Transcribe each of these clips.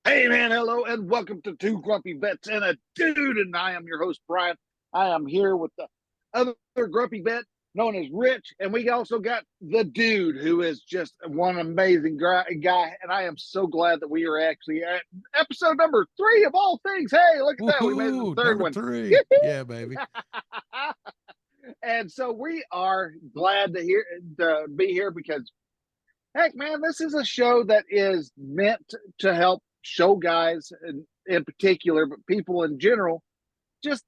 Hey man, hello and welcome to Two Grumpy Vets and a Dude, and I am your host Brian. I am here with the other grumpy vet known as Rich, and we also got the dude who is just one amazing guy. And I am so glad that we are actually at episode number 3 of all things. Hey, look at that, we made it to Woohoo! the third Number one. 3. Yeah, baby. And so we are glad to be here because heck, man, this is a show that is meant to help show guys in particular, but people in general, just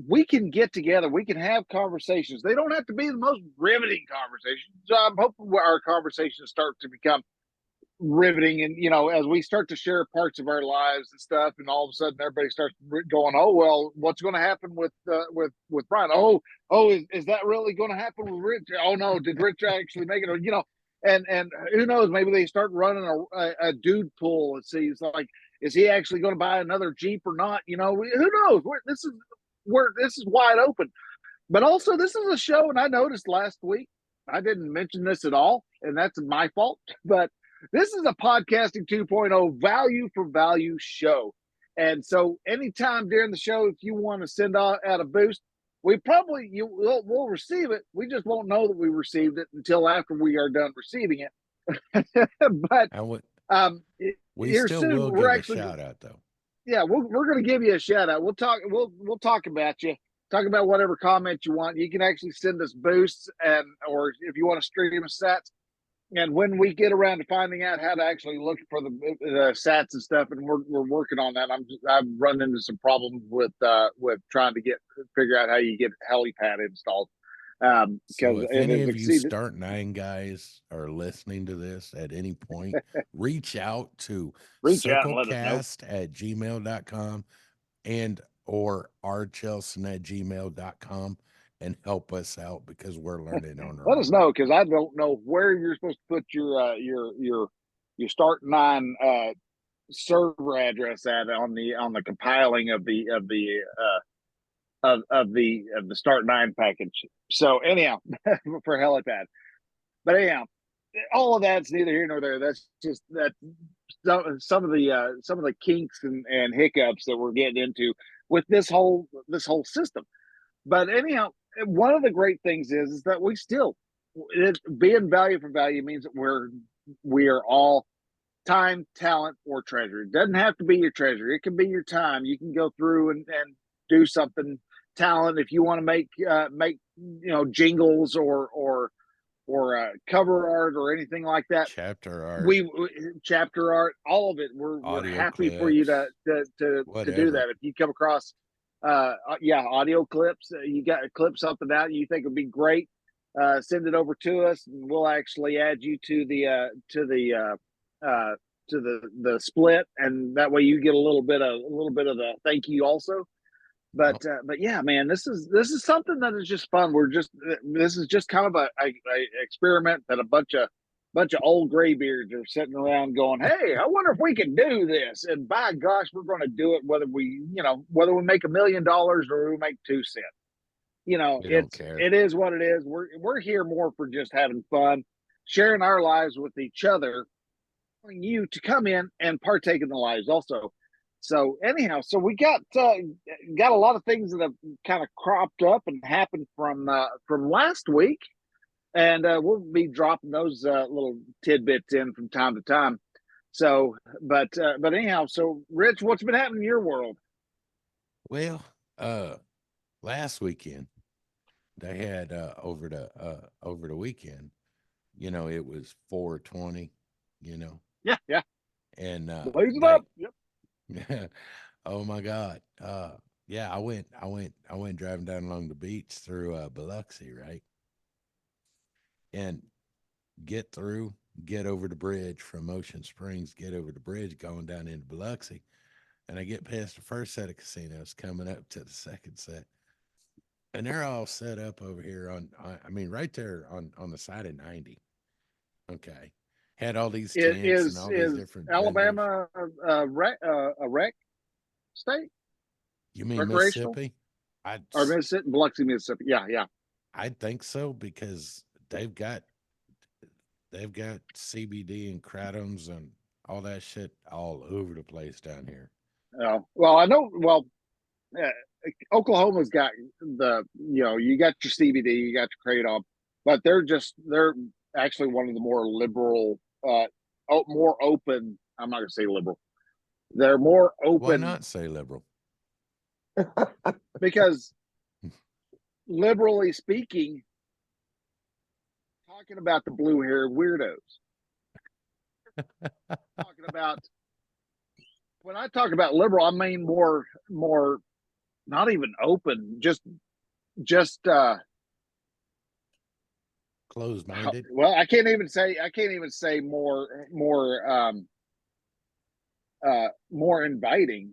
we can get together, we can have conversations. They don't have to be the most riveting conversations. So I'm hoping our conversations start to become riveting, and as we start to share parts of our lives and stuff, and all of a sudden everybody starts going, oh well, what's going to happen with Brian? Oh, is that really going to happen with Rich? Oh no, did Rich actually make it? Or and who knows, maybe they start running a dude pool and see, it's like, is he actually going to buy another Jeep or not? Who knows? This is wide open. But also, this is a show, and I noticed last week I didn't mention this at all, and that's my fault. But this is a podcasting 2.0 value for value show. And so, anytime during the show, if you want to send out a boost, we'll receive it. We just won't know that we received it until after we are done receiving it. But I would. um, We here still soon, will we're give a actually, shout out though. yeah, we're going to give you a shout out. We'll talk about you. Talk about whatever comment you want. You can actually send us boosts, or if you want to stream us sats. And when we get around to finding out how to actually look for the sats and stuff, and we're working on that. I've run into some problems with trying to figure out how you get helipad installed, So because if it any has of you exceeded. Start Nine guys are listening to this at any point, reach out to Reach out and let us know. circlecast@gmail.com and or rchelson@gmail.com and help us out because we're learning on our Let us own. know, because I don't know where you're supposed to put your start nine server address at on the compiling of the start nine package. So anyhow, for helipad. But anyhow, all of that's neither here nor there. That's just that some of the kinks and hiccups that we're getting into with this whole system. But anyhow, one of the great things is that being value for value means that we are all time, talent, or treasure. It doesn't have to be your treasure. It can be your time. You can go through and do something talent if you want to make jingles or cover art or anything like that. Chapter art, We chapter art, all of it. We're audio happy for you to clips, do whatever. that. If you come across audio clips, you got to clip something out you think would be great, send it over to us, and we'll actually add you to the split, and that way you get a little bit of the thank you also. Well, But yeah, man, this is something that is just fun. This is just kind of a experiment that a bunch of old graybeards are sitting around going, hey, I wonder if we can do this. And by gosh, we're going to do it whether we make $1 million or we make 2 cents. we don't care. It is what it is. We're here more for just having fun, sharing our lives with each other, you to come in and partake in the lives also. So anyhow, so we got a lot of things that have kind of cropped up and happened from last week, and we'll be dropping those little tidbits in from time to time. So, but anyhow, so Rich, what's been happening in your world? Well, last weekend they had over the weekend, it was 420, you know, Yeah, yeah, and blaze it they up. Yep. oh my God. Yeah, I went driving down along the beach through Biloxi, right? And get through, get over the bridge from Ocean Springs, get over the bridge going down into Biloxi. And I get past the first set of casinos coming up to the second set. And they're all set up over here I mean, right there on the side of 90. Okay. Had all these tents and all these Is different vendors. Alabama a rec state, You mean recreational, Mississippi? I or Mississippi, Biloxi, Mississippi? Yeah, yeah. I think so because they've got CBD and kratom all that shit all over the place down here. Well, I know. Well, uh, Oklahoma's got you got your CBD, you got your kratom, but they're actually one of the more liberal, more open. I'm not going to say liberal. They're more Why open not say liberal? because, liberally speaking, talking about the blue haired weirdos. Talking about when I talk about liberal, I mean more not even open, just Closed minded. well, I can't even say more inviting,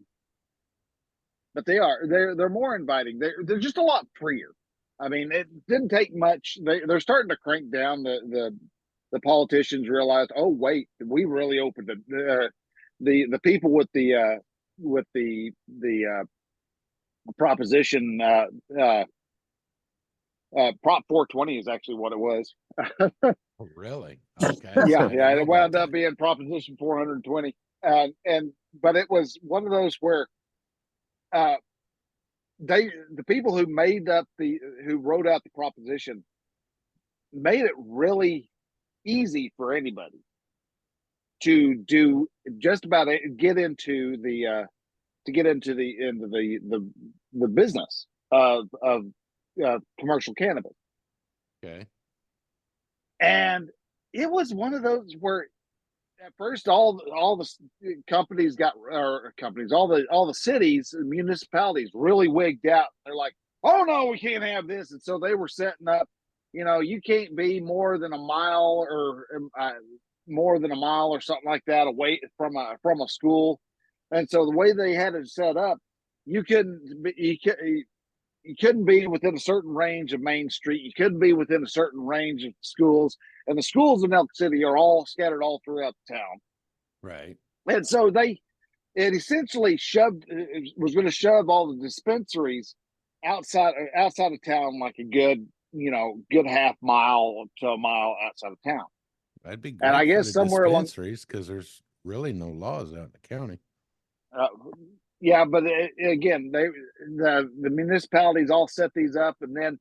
but they're more inviting. They're just a lot freer. I mean, it didn't take much. They're starting to crank down. The politicians realized, oh wait, we really opened the people with the proposition Prop 420 is actually what it was. Oh, really? Okay. I Yeah, didn't know it about wound up that. being Proposition 420, and but it was one of those where uh, the people who wrote out the proposition made it really easy for anybody to do just about it, get into the business of commercial cannabis. Okay. And it was one of those where at first all the companies got or companies all the cities and municipalities really wigged out. They're like, oh no, we can't have this. And so they were setting up, you can't be more than a mile or more than a mile or something like that away from a school. And so the way they had it set up, you couldn't you couldn't be within a certain range of Main Street. You couldn't be within a certain range of schools. And the schools in Elk City are all scattered all throughout the town. Right. And so it essentially was going to shove all the dispensaries outside of town, like a good half mile to a mile outside of town. That'd be And I great for guess the somewhere along, dispensaries because there's really no laws out in the county. uh, yeah, but again, the municipalities all set these up, and then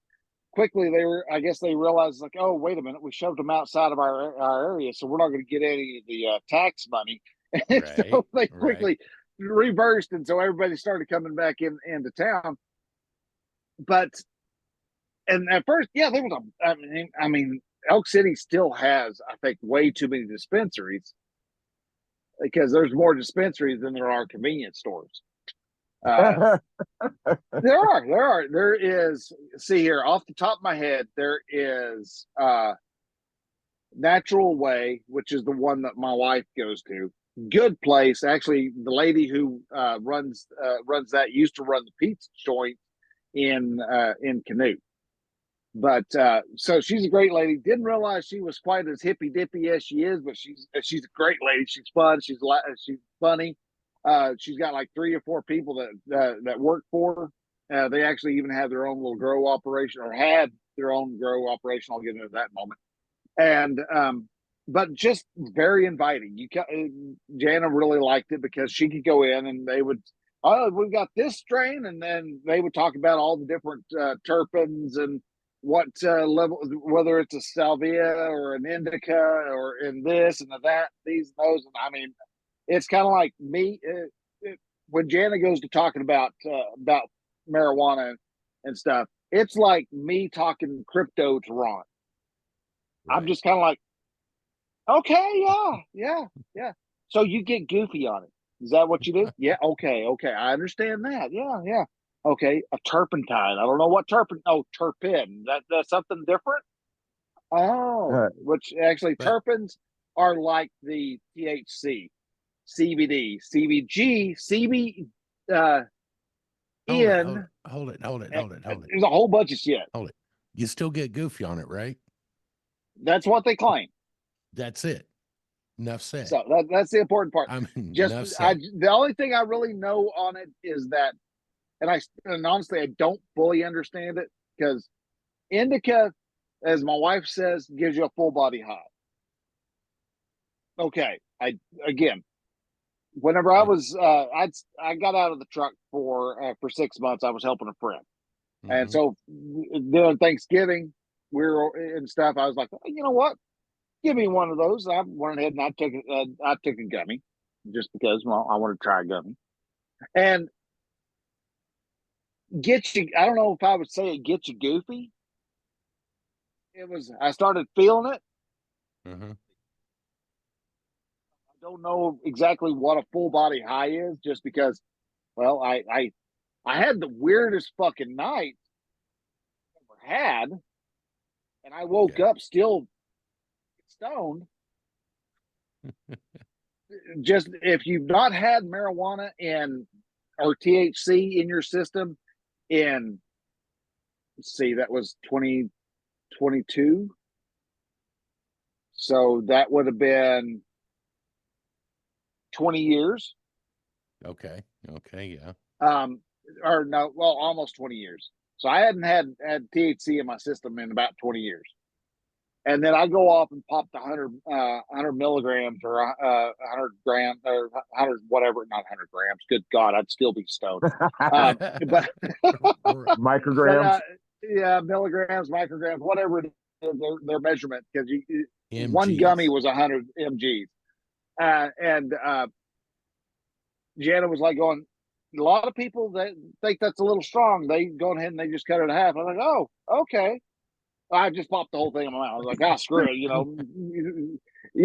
quickly I guess they realized, like, oh wait a minute, we shoved them outside of our area, so we're not going to get any of the tax money. And Right. so they Right. quickly reversed, and so everybody started coming back into town. But and at first, yeah, there was I mean Elk City still has, I think, way too many dispensaries because there's more dispensaries than there are convenience stores. Uh, there is. See here, off the top of my head, there is Natural Way, which is the one that my wife goes to. Good place, actually. The lady who runs that used to run the pizza joint in Canute. But so she's a great lady. Didn't realize she was quite as hippy dippy as she is, but she's a great lady. She's fun. She's funny. She's got like 3 or 4 people that work for her. They actually even have their own little grow operation, or had their own grow operation. I'll get into that in a moment. And but just very inviting. Jana really liked it because she could go in and they would, oh, we've got this strain, and then they would talk about all the different terpenes and what level, whether it's a salvia or an indica or in this and that, these and those. And I mean, it's kind of like me when Jana goes to talking about marijuana and stuff. It's like me talking crypto to Ron. I'm Right. just kind of like, okay, yeah. So you get goofy on it. Is that what you do? Yeah, okay. I understand that. Yeah. Okay, a turpentine. I don't know what turpentine. Oh, terpene. That's something different. Oh, which actually But terpenes are like the THC, CBD, CBG, CB, uh, hold it, hold in. it, hold it, hold it, hold it, hold it, There's a whole bunch of shit. hold it. You still get goofy on it, right? That's what they claim. That's it. Enough said. So that's the important part. I mean, Just enough said. the only thing I really know on it is that, and honestly I don't fully understand it because indica, as my wife says, gives you a full body high. okay, again, whenever I was, I got out of the truck for 6 months. I was helping a friend, and Mm-hmm. so during Thanksgiving, we were and stuff. I was like, you know what? Give me one of those. I went ahead and I took a gummy, just because. Well, I want to try a gummy, and get you. I don't know if I would say it gets you goofy. It was. I started feeling it. Mm-hmm. I don't know exactly what a full body high is, just because. Well, I had the weirdest fucking night I ever had, and I woke Yeah. up still stoned. Just if you've not had marijuana and or THC in your system in, let's see, that was 2022. So that would have been 20 years. Okay. Okay. Yeah. Um, or no, well, almost 20 years. So I hadn't had THC in my system in about 20 years. And then I go off and pop the 100 milligrams or 100 grams or 100 whatever, not 100 grams. Good God, I'd still be stoned. But Right. but Micrograms. yeah, milligrams, micrograms, whatever it is, their measurement, because one gummy MGs. was 100 mgs, and Jana was like going. A lot of people that think that's a little strong, they go ahead and they just cut it in half. I'm like, oh, okay. I just popped the whole thing in my mouth. I was like, ah, screw it. You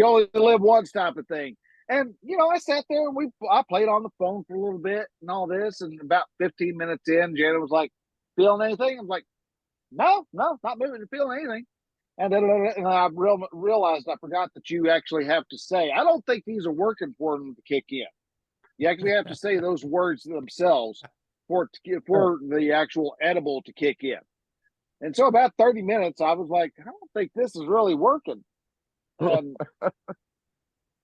only live once type of thing. And, I sat there and I played on the phone for a little bit and all this. And about 15 minutes in, Janet was like, feeling anything? I was like, no, not moving to feeling anything. And I realized I forgot that you actually have to say, I don't think these are working for them to kick in. You actually have to say those words themselves for the actual edible to kick in. And so about 30 minutes, I was like, I don't think this is really working. And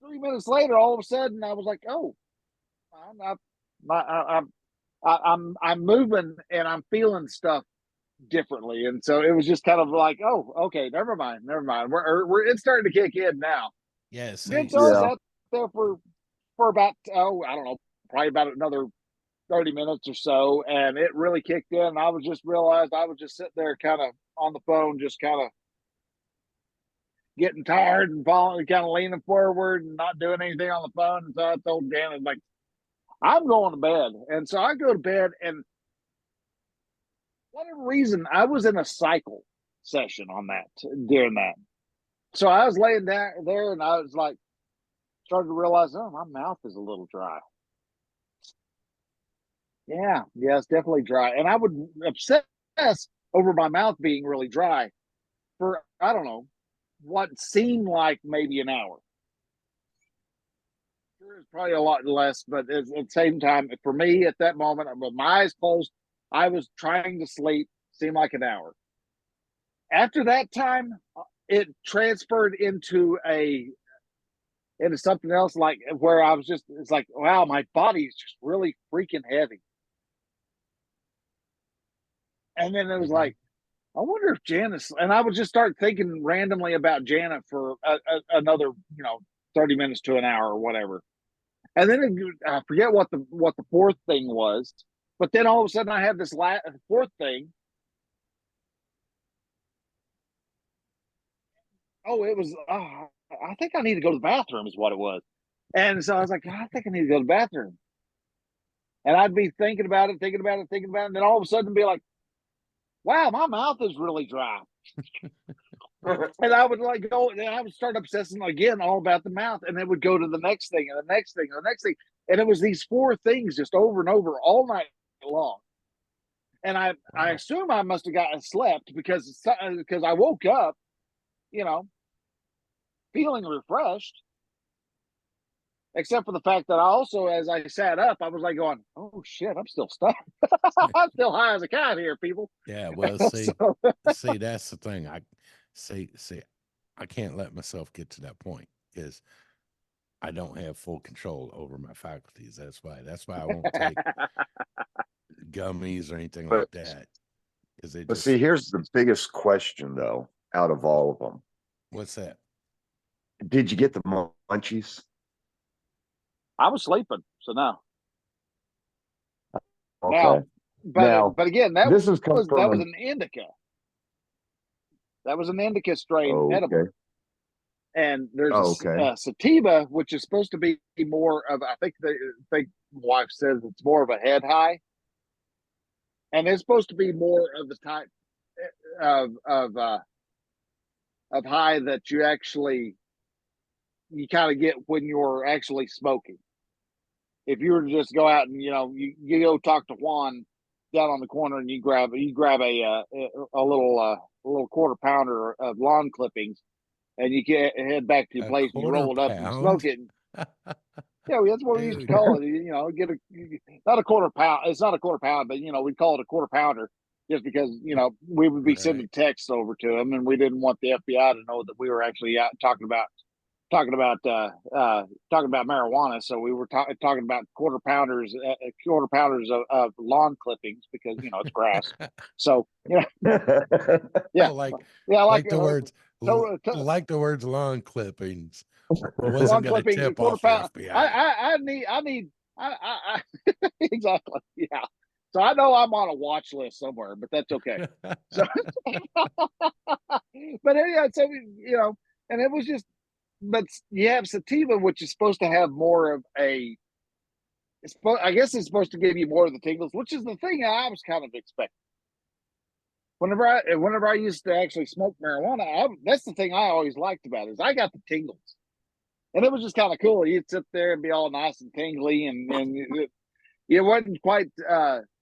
3 minutes later, all of a sudden, I was like, oh, I'm moving and I'm feeling stuff differently. And so it was just kind of like, oh, okay, never mind. We're it's starting to kick in now. Yeah. Then See, so I Yeah. sat there for about, I don't know, probably about another 30 minutes or so, and it really kicked in. And I was just realized I was just sitting there kind of on the phone, just kind of getting tired and falling, kind of leaning forward and not doing anything on the phone. And so I told Dan, like, I'm going to bed. And so I go to bed, and whatever reason, I was in a cycle session on that during that. So I was laying down there, and I was like, started to realize, oh, my mouth is a little dry. Yeah, it's definitely dry. And I would obsess over my mouth being really dry for, I don't know, what seemed like maybe an hour. Sure, it's probably a lot less, but at the same time, for me at that moment, with my eyes closed, I was trying to sleep, seemed like an hour. After that time, it transferred into something else, like where I was just, it's like, wow, my body is just really freaking heavy. And then it was like, I wonder if Janice, and I would just start thinking randomly about Jana for another, 30 minutes to an hour or whatever. And then I forget what the fourth thing was, but then all of a sudden I had this fourth thing. Oh, it was, I think I need to go to the bathroom is what it was. And so I was like, I think I need to go to the bathroom. And I'd be thinking about it. And then all of a sudden be like, wow, my mouth is really dry. And I would like go, and I would start obsessing again all about the mouth, and then would go to the next thing and the next thing and the next thing, and it was these four things just over and over all night long. And I assume I must have gotten slept because I woke up, you know, feeling refreshed, except for the fact that I also, as I sat up, I was like going, oh shit, I'm still stuck. I'm still high as a cat here, people. Yeah. Well, see, So, see, that's the thing. See, I can't let myself get to that point because I don't have full control over my faculties. That's why I won't take gummies or anything like But that. Because they but just, see, here's the biggest question though, out of all of them. what's that? Did you get the munchies? I was sleeping, so no. Okay. Now, Now, but again, that this has come was from that was an an indica. That was an indica strain edible. okay. And there's Okay. a sativa, which is supposed to be more of, I think wife says it's more of a head high, and it's supposed to be more of the type of high that you kind of get when you're actually smoking. If you were to just go out and you go talk to Juan down on the corner and you grab a little quarter pounder of lawn clippings, and you get head back to your A place and you quarter roll it up and you smoke pound? it. Yeah, that's what we used to Dude. call it. Get not a quarter pound. It's not a quarter pound, but we call it a quarter pounder just because we would be sending Right. texts over to them, and we didn't want the FBI to know that we were actually out talking about marijuana. So we were talking about quarter pounders of lawn clippings because it's grass. So I yeah, yeah, like the words so, like the words lawn clippings. I wasn't lawn gonna clippings, a tip quarter off the pound. FBI. I need exactly, yeah. So I know I'm on a watch list somewhere, but that's okay. So, but yeah, so and it was just, but you have sativa, which is supposed to have more of a. I guess it's supposed to give you more of the tingles, which is the thing I was kind of expecting. Whenever I used to actually smoke marijuana, that's the thing I always liked about it is I got the tingles. And it was just kind of cool. You'd sit there and be all nice and tingly, and it wasn't quite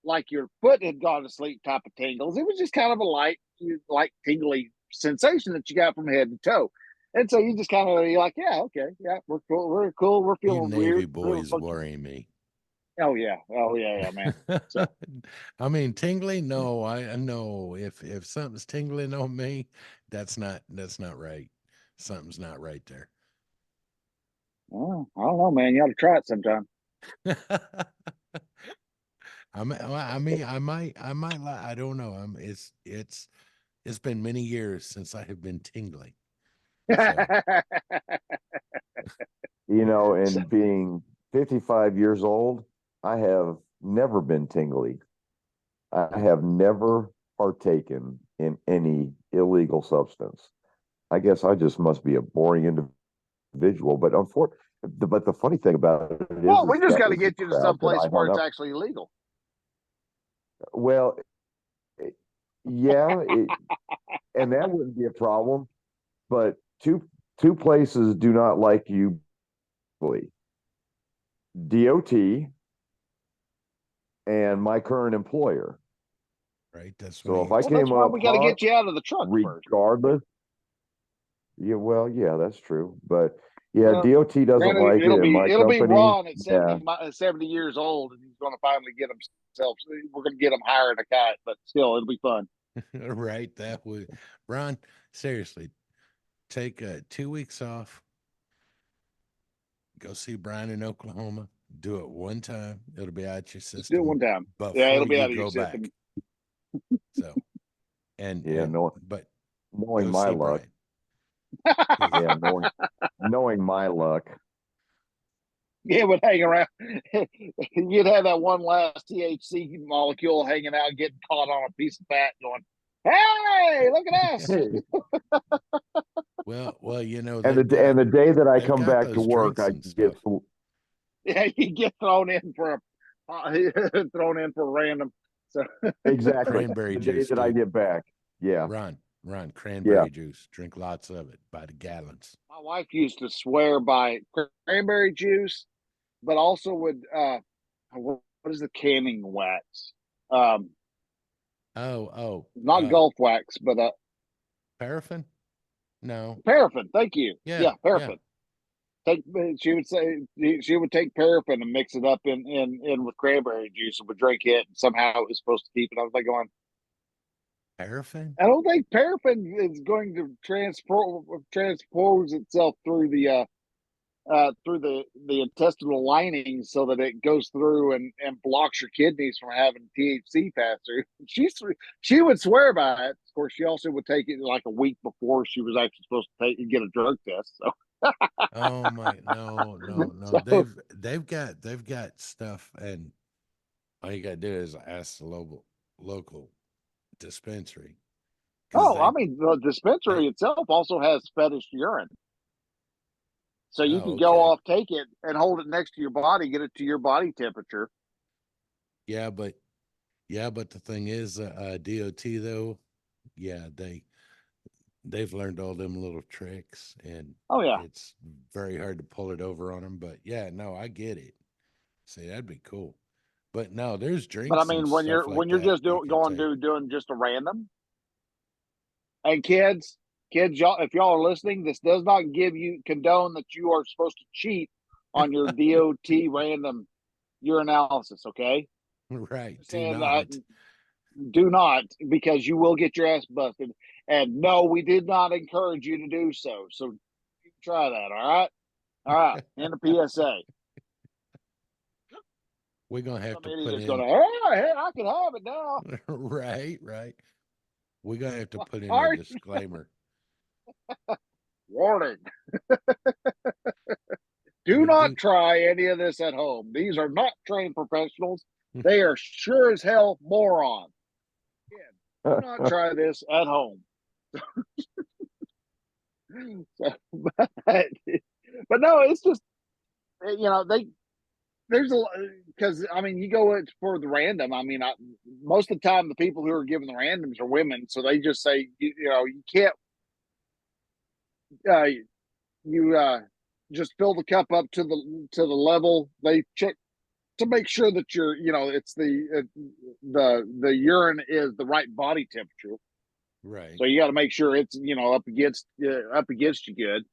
like your foot had gone to sleep type of tingles. It was just kind of a light tingly sensation that you got from head to toe. And so you just kind of, you're like, yeah, okay, yeah, we're cool, we're You feeling Navy weird, boys worry me. oh yeah, man. So I mean, tingly? No, I know if something's tingling on me, that's not right. Something's not right there. well, I don't know, man. You ought to try it sometime. I mean, I might lie. I don't know. It's been many years since I have been tingling. So And being 55 years old, I have never been tingly. I have never partaken in any illegal substance. I guess I just must be a boring individual. But the funny thing about it Well, is we just that got to was the get you to crowd some that place I where hung it's up. actually legal. Well, yeah, and that wouldn't be a problem. But two places do not like you, DOT and my current employer. right, that's So me. if I Well, that's came why up we got to hot, get you out of the truck first. regardless, yeah, well, yeah, that's true. But yeah, DOT doesn't Granted, like it, and my it'll be company, Ron at yeah, 70 years old, and he's going to finally get himself. We're going to get him hiring a guy, but still, it'll be fun. Right, that would Ron, seriously, take 2 weeks off, go see Brian in Oklahoma, do it one time, it'll be out your Just do it system one time. Yeah, before it'll be you out of your go system. back. So yeah, but knowing go my see luck, Brian. 'Cause yeah, knowing my luck. It would hang around. You'd have that one last THC molecule hanging out, getting caught on a piece of fat, going, "Hey, look at us!" well, And the day that I they've come got back to those work, drinks I and get stuff. Yeah, you get thrown in for random. So exactly Cranberry the day juice, that I dude. get back. Yeah, Run, yeah. cranberry juice. Drink lots of it by the gallons. my wife used to swear by cranberry juice, but also would what is the canning wax? Um, Oh, not Gulf wax, but paraffin? No. paraffin. Thank you. Yeah, Yeah, yeah. paraffin. Take She would say she would take paraffin and mix it up in with cranberry juice and would drink it, and somehow it was supposed to keep it. I was like going, Paraffin? I don't think paraffin is going to transpose itself through the intestinal lining so that it goes through and blocks your kidneys from having THC pass through. She would swear by it. Of course, she also would take it like a week before she was actually supposed to get a drug test. So Oh my, no, no, no. So, They've got stuff, and all you gotta do is ask the local dispensary because oh, I mean, the they dispensary itself also has fetish urine. So you oh can go okay. off, take it, and hold it next to your body, get it to your body temperature. Yeah, but the thing is, DOT though, yeah, they've learned all them little tricks, and Oh yeah, it's very hard to pull it over on them. But yeah, no, I get it. See, that'd be cool. But no, there's but I drinks and mean, stuff when like you're that just you can going take. to doing just a random, and kids, y'all, if y'all are listening, this does not give you condone that you are supposed to cheat on your DOT random urinalysis. Okay, Right. just Do saying that not. do not, because you will get your ass busted. And no, we did not encourage you to do so. So try that. All right. And the PSA. We're gonna have Some to idiot put is going in to, hey, I can have it now. right, right. We're gonna have to put in a All right. disclaimer. Warning. Do We not do try any of this at home. These are not trained professionals. They are sure as hell morons. Again, do not try this at home. So, but no, it's just, there's a, because I mean, you go for the random. I mean, most of the time, the people who are giving the randoms are women, so they just say, you can't, uh, you just fill the cup up to the level they check to make sure that it's the urine is the right body temperature. right. So you got to make sure it's up against you good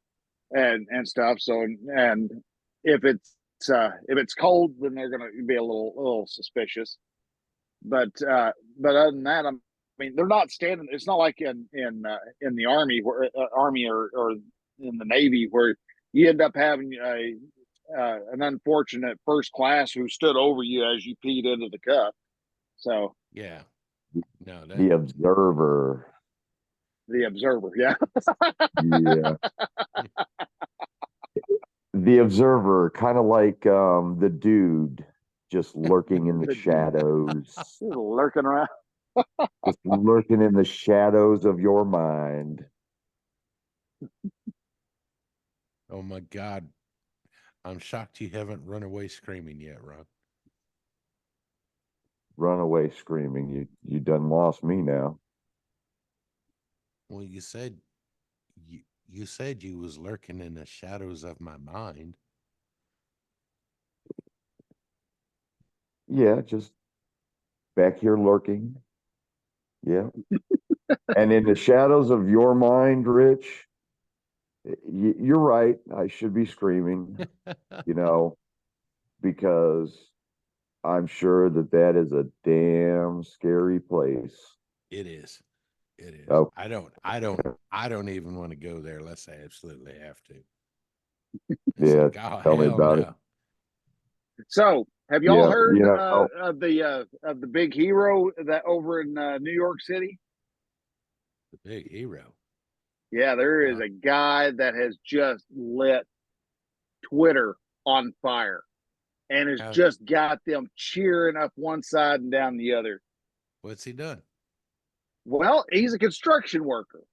and stuff. So and if it's cold, then they're gonna be a little suspicious. But other than that, I mean, they're not standing. It's not like in the army or in the Navy where you end up having an unfortunate first class who stood over you as you peed into the cup. So Yeah. No, that The observer. the observer, yeah. Yeah. The observer, kind of like the dude just lurking in the The dude shadows, lurking around. just lurking in the shadows of your mind. oh my God. I'm shocked you haven't run away screaming yet, Ron. Run away screaming. You done lost me now. Well, you said you was lurking in the shadows of my mind. Yeah, just back here lurking. Yeah. And in the shadows of your mind, Rich, you're right. I should be screaming, you know, because I'm sure that that is a damn scary place. It is. It is. Oh, I don't even want to go there unless I absolutely have to. It's yeah. like, oh Tell me hell about it. no. So, have y'all Yeah. heard of the big hero that over in New York City? The big hero. Yeah, there is No. a guy that has just lit Twitter on fire and has How just got them cheering up one side and down the other. what's he done? Well, he's a construction worker,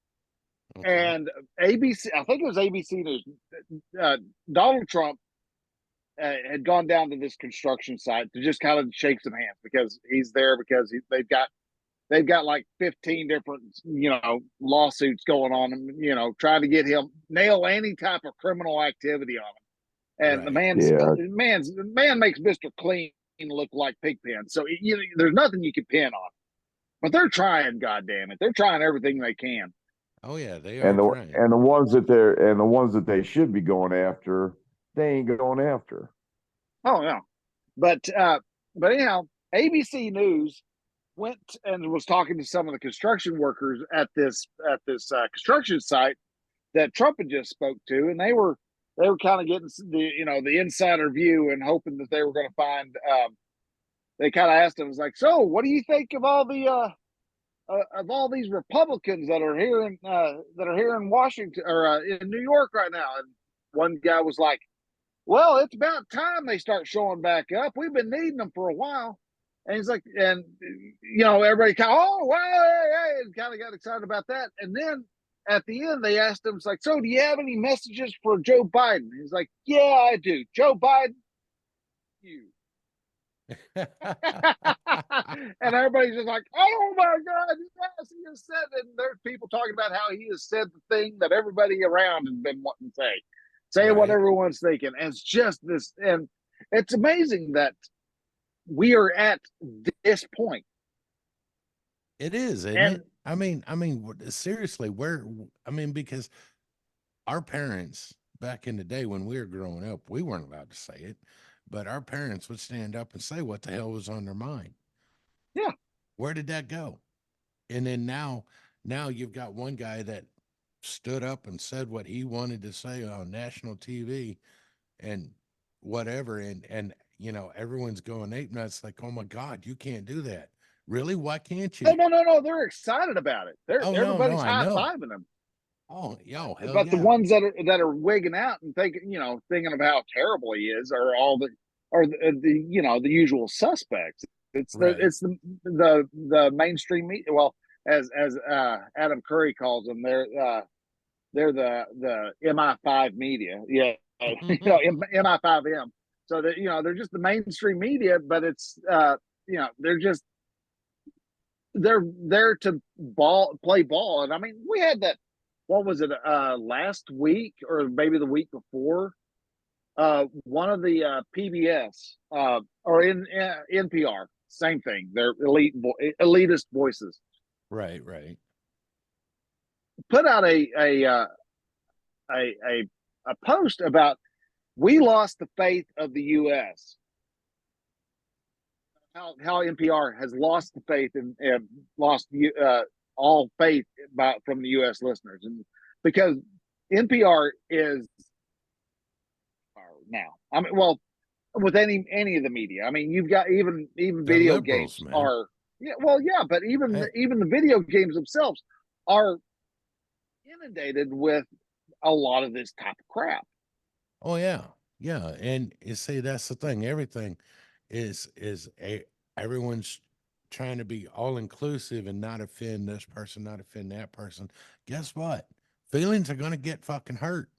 Okay. and ABC, I think it was ABC News. Donald Trump had gone down to this construction site to just kind of shake some hands because he's there because they've got like 15 different lawsuits going on, trying to get him nail any type of criminal activity on him. And the Right. the Yeah. man makes Mr. Clean look like Pigpen. So there's nothing you can pin on. But they're trying, God damn it, they're trying everything they can. Oh yeah, they are And the trying. and the ones that they should be going after, they ain't going after. Oh no, but anyhow, ABC News went and was talking to some of the construction workers at this construction site that Trump had just spoke to, and they were kind of getting the insider view and hoping that they were going to find. They kind of asked him, was like, so what do you think of all these Republicans that are here in Washington or in New York right now? And one guy was like, well, it's about time they start showing back up. We've been needing them for a while. And he's like, and everybody kind of, oh, wow, hey, and kind of got excited about that. And then at the end, they asked him, it's like, so do you have any messages for Joe Biden? He's like, yeah, I do. Joe Biden, you. And everybody's just like, oh my God, yes, he has said it. And there's people talking about how he has said the thing that everybody around has been wanting to say what Right. everyone's thinking. And it's just this, and it's amazing that we are at this point. It is, isn't And it? I mean, seriously, because our parents back in the day when we were growing up, we weren't allowed to say it, but our parents would stand up and say what the hell was on their mind. yeah, Where did that go? And then now you've got one guy that stood up and said what he wanted to say on national TV and whatever. And everyone's going ape nuts like, oh my God, you can't do that. Really? Why can't you? no, they're excited about it. Oh, no, Everybody's I know. high-fiving them. Oh, yo, hell But the yeah. ones that are wigging out and thinking of how terrible he is are the usual suspects. It's Right. the mainstream media. Well, as Adam Curry calls them, they're the MI5 media. Yeah, MI5M. So that they're just the mainstream media, but it's they're there to play ball. And I mean, we had that. What was it? Last week or maybe the week before? One of the PBS or in NPR, same thing. They're elitist voices. Right. Put out a post about we lost the faith of the U.S. How NPR has lost the faith and lost all faith from the U.S. listeners, and because NPR is now. I mean, well, with any of the media. I mean, you've got even They're video liberals, games man. are but even Hey. even the video games themselves are inundated with a lot of this type of crap. Oh yeah. And you see, that's the thing. Everything is everyone's trying to be all inclusive and not offend this person, not offend that person. Guess what? Feelings are gonna get fucking hurt.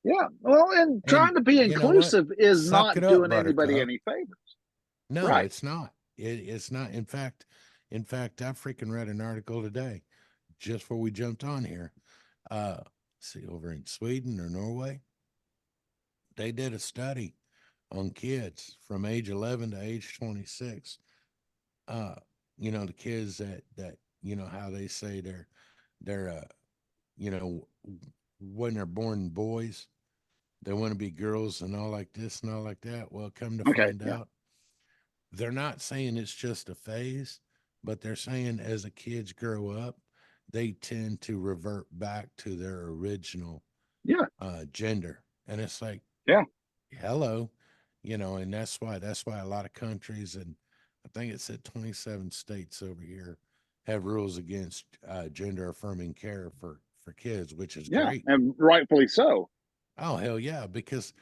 Yeah, well, and trying to be you know what? inclusive is Suck it not up, doing anybody Buttercup. any favors. No, Right. it's not. It's not. In fact, I freaking read an article today just before we jumped on here. See, over in Sweden or Norway, they did a study on kids from age 11 to age 26. The kids that how they say they're when they're born boys, they want to be girls and all like this and all like that. Well, come to find out, they're not saying it's just a phase, but they're saying as the kids grow up, they tend to revert back to their original gender. And it's like, hello, and that's why a lot of countries, and I think it said 27 states over here have rules against gender affirming care for kids, which is great. And rightfully so. Oh hell yeah, because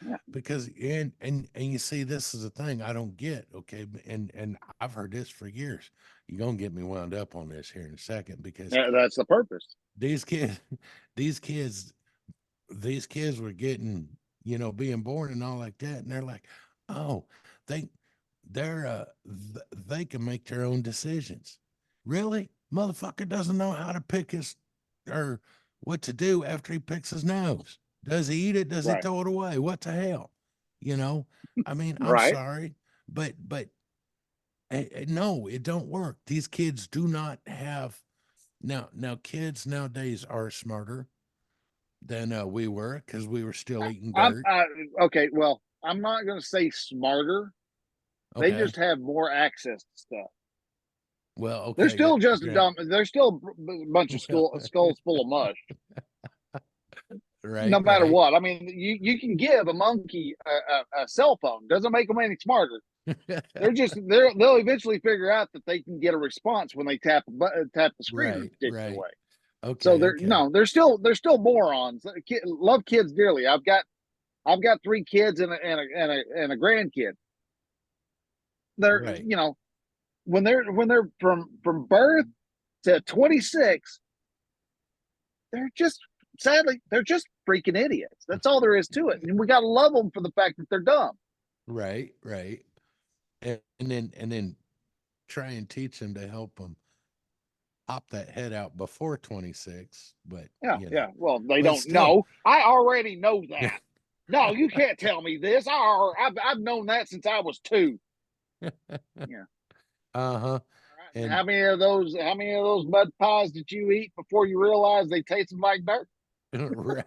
and you see, this is a thing I don't get. Okay, and I've heard this for years. You're gonna get me wound up on this here in a second, because that's the purpose. these kids were getting, being born and all like that, and they're like, oh, they can make their own decisions. Really? Motherfucker doesn't know how to pick his or what to do after he picks his nose. Does he eat it? Does he throw it away? What the hell? I mean, I'm sorry, but no, it don't work. These kids do not have now kids nowadays are smarter than we were, because we were still eating dirt. Okay, well, I'm not going to say smarter. Okay. They just have more access to stuff. Well, okay. They're still just dumb. They're still a bunch of skulls full of mush. Right. No matter what. I mean, you can give a monkey a cell phone. Doesn't make them any smarter. They'll eventually figure out that they can get a response when they tap the screen away. Okay. So they're still morons. Love kids dearly. I've got I've got 3 kids and a grandkid. They're, Right. you know, when they're from birth to 26, they're just sadly they're just freaking idiots. That's all there is to it, and we got to love them for the fact that they're dumb. Right. Right. And then try and teach them to help them pop that head out before 26. But Yeah, you know, yeah. Well, they but don't still, know. I already know that. No, you can't tell me this. I've known that since I was 2. Yeah. uh-huh. And And how many of those mud pies did you eat before you realized they tasted like dirt? right.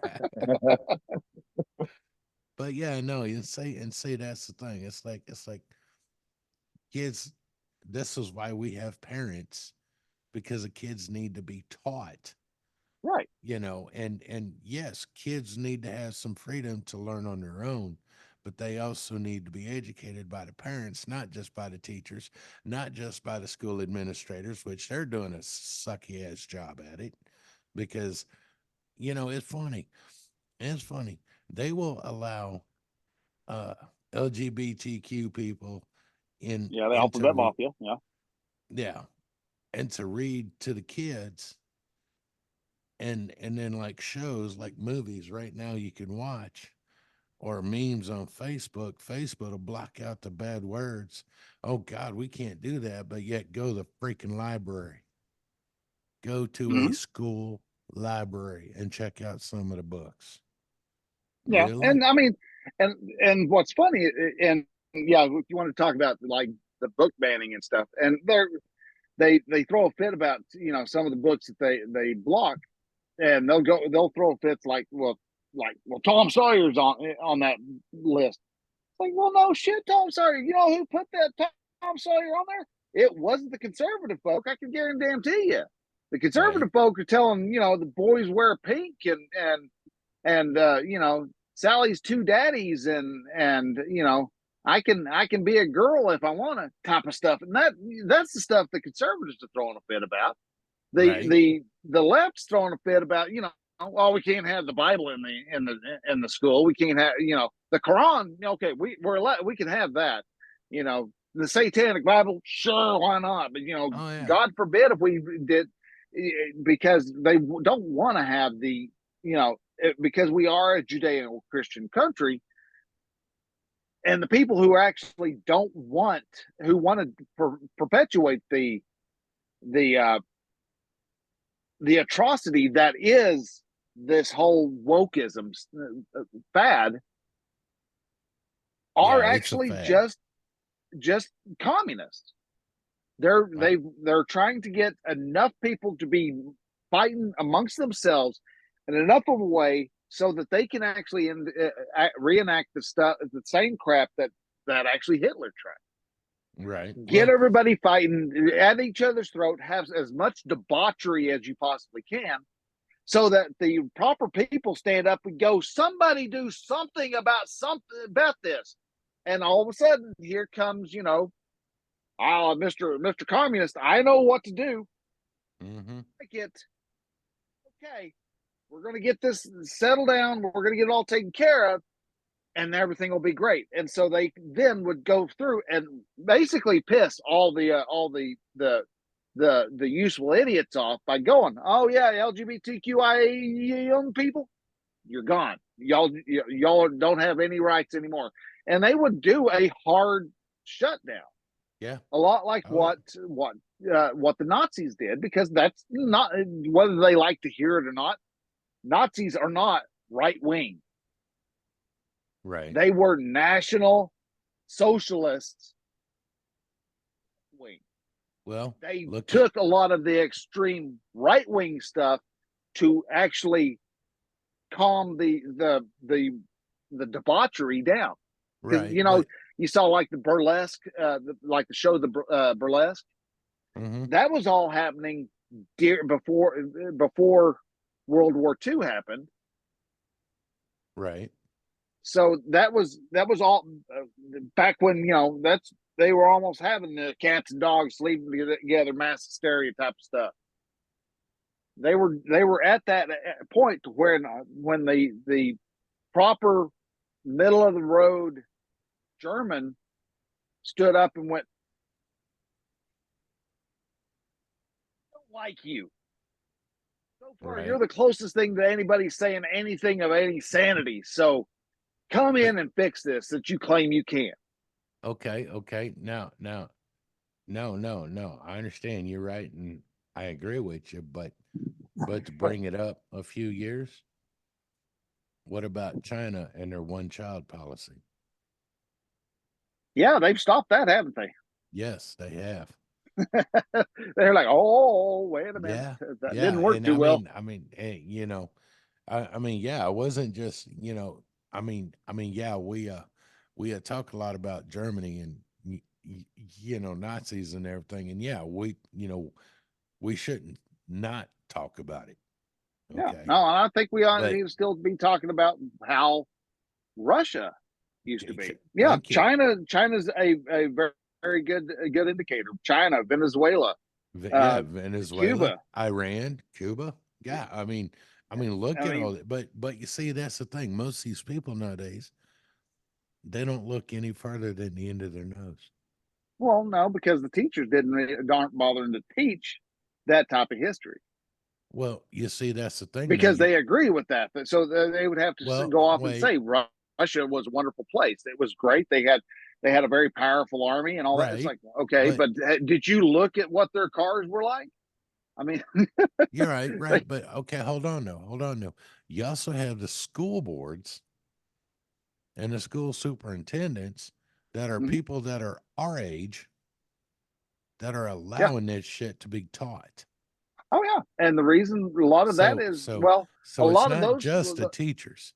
But yeah, no, and say that's the thing. It's like kids, this is why we have parents, because the kids need to be taught, Right. and yes, kids need to have some freedom to learn on their own, but they also need to be educated by the parents, not just by the teachers, not just by the school administrators, which they're doing a sucky ass job at it. Because it's funny, they will allow uh LGBTQ people in Yeah, the alphabet into mafia. Yeah. yeah, and to read to the kids, and then like shows like movies right now you can watch, or memes on Facebook will block out the bad words. Oh God, we can't do that, but yet go to the freaking library, go to a Mhm. school library and check out some of the books. Yeah, Really? and I mean, and what's funny, and yeah, if you want to talk about like the book banning and stuff, and they throw a fit about some of the books that they block, and they'll throw fits like Tom Sawyer's on that list. It's like, well, no shit, Tom Sawyer. You know who put that Tom Sawyer on there? It wasn't the conservative folk. I can guarantee you. The Right. conservative folk are telling the boys wear pink and Sally's 2 daddies and I can be a girl if I want to type of stuff, and that's the stuff the conservatives are throwing a fit about. The Right. the the left's throwing a fit about well, we can't have the Bible in the school. We can't have the Quran. Okay, we can have that. The Satanic Bible, sure, why not? But Oh yeah. God forbid if we did, because they don't want to have because we are a Judeo-Christian country, and the people who actually don't want who want to perpetuate the the atrocity that is this whole wokeism fad are Yeah, it's a actually fad. just communists. They're Right. they they're trying to get enough people to be fighting amongst themselves in enough of a way so that they can actually reenact the same crap that actually Hitler tried. Right. Get Well, everybody fighting at each other's throat, have as much debauchery as you possibly can, so that the proper people stand up and go, somebody do something about this. And all of a sudden, here comes, Mr. Communist, I know what to do. mm-hmm. I get, okay, we're going to get this settled down. We're going to get it all taken care of, and everything will be great. And so they then would go through and basically piss all the useful idiots off by going, oh yeah, LGBTQIA young people, you're gone. Y'all don't have any rights anymore. And they would do a hard shutdown, Yeah. a lot like Oh yeah. what the Nazis did, because that's not, whether they like to hear it or not, Nazis are not right wing. Right. They were national socialists wing. Well, They look at took a lot of the extreme right wing stuff to actually calm the debauchery down, because right, but you saw like the burlesque, like the show the burlesque, mm-hmm. that was all happening before World War II happened. Right. So that was all back when they were almost having the cats and dogs sleeping together, mass hysteria type of stuff. They were at that point when the proper middle of the road German stood up and went, "I don't like you. So far, Right. you're the closest thing to anybody saying anything of any sanity. So come But in and fix this that you claim you can." okay. Now, no. I understand you're right, and I agree with you. But to bring it up a few years, what about China and their one-child policy? Yeah, they've stopped that, haven't they? Yes, they have. They're like, "Oh, wait a minute, Yeah, that yeah, didn't work and too well." hey, I mean, yeah, it wasn't just, yeah, we talk a lot about Germany and Nazis and everything, and yeah, we shouldn't not talk about it, Yeah, okay? no, and I think we ought But to still be talking about how Russia used to be. Yeah, thank you, China's a very, very good indicator. China, Venezuela, Yeah, uh, Venezuela, Cuba. Iran, Cuba, yeah, look I at all mean, that, but you see, that's the thing. Most of these people nowadays, they don't look any further than the end of their nose. well, no, because the teachers aren't bothering to teach that type of history Well, you see, that's the thing now. because they agree with that. So they would have to Well, go off and wait, say Russia was a wonderful place. It was great. They had a very powerful army and all that. It's right, like, okay, but but did you look at what their cars were like? I mean, you're right, they, right. But okay, hold on now. You also have the school boards and the school superintendents that are mhm, people that are our age that are yeah. allowing this shit to be taught. Oh yeah, and the reason a lot of that So, is, so, well, a so it's lot of not those. just the teachers,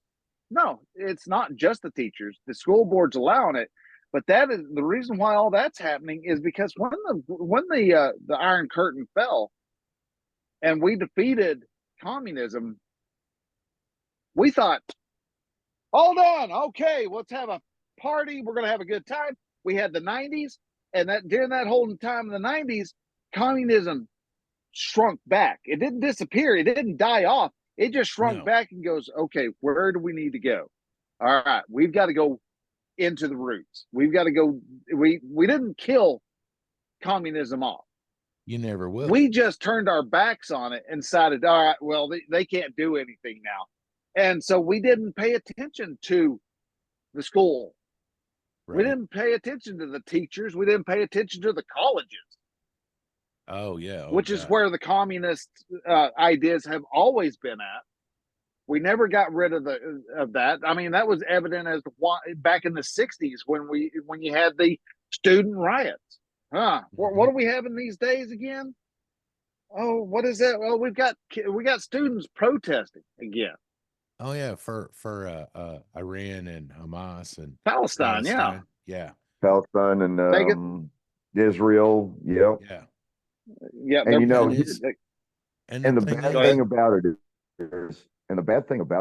No, it's not just the teachers. The school board's allowing it, but that is the reason why all that's happening is because when the Iron Curtain fell and we defeated communism, we thought, all done. Okay, let's have a party. We're going to have a good time. We had the '90s, and that during that whole time in the '90s, communism shrunk back. It didn't disappear. It didn't die off. It just shrunk no. back and goes, okay, where do we need to go? All right, we've got to go into the roots. We've got to go. We didn't kill communism off. You never will. We just turned our backs on it and decided, all right, well, they can't do anything now. And so we didn't pay attention to the school. We Right. didn't pay attention to the teachers. We didn't pay attention to the colleges, Oh yeah. Oh which is God. where the communist ideas have always been at. We never got rid of that. I mean, that was evident as why, back in the '60s when you had the student riots. What Mhm. are we having these days again? Oh, what is that? Well, we got students protesting again. Oh yeah, for Iran and Hamas and Palestine, yeah, Palestine. Yeah. Palestine and they get Israel. Yep. Yeah. yeah. And They're And it's and the and the thing bad go thing ahead. is, about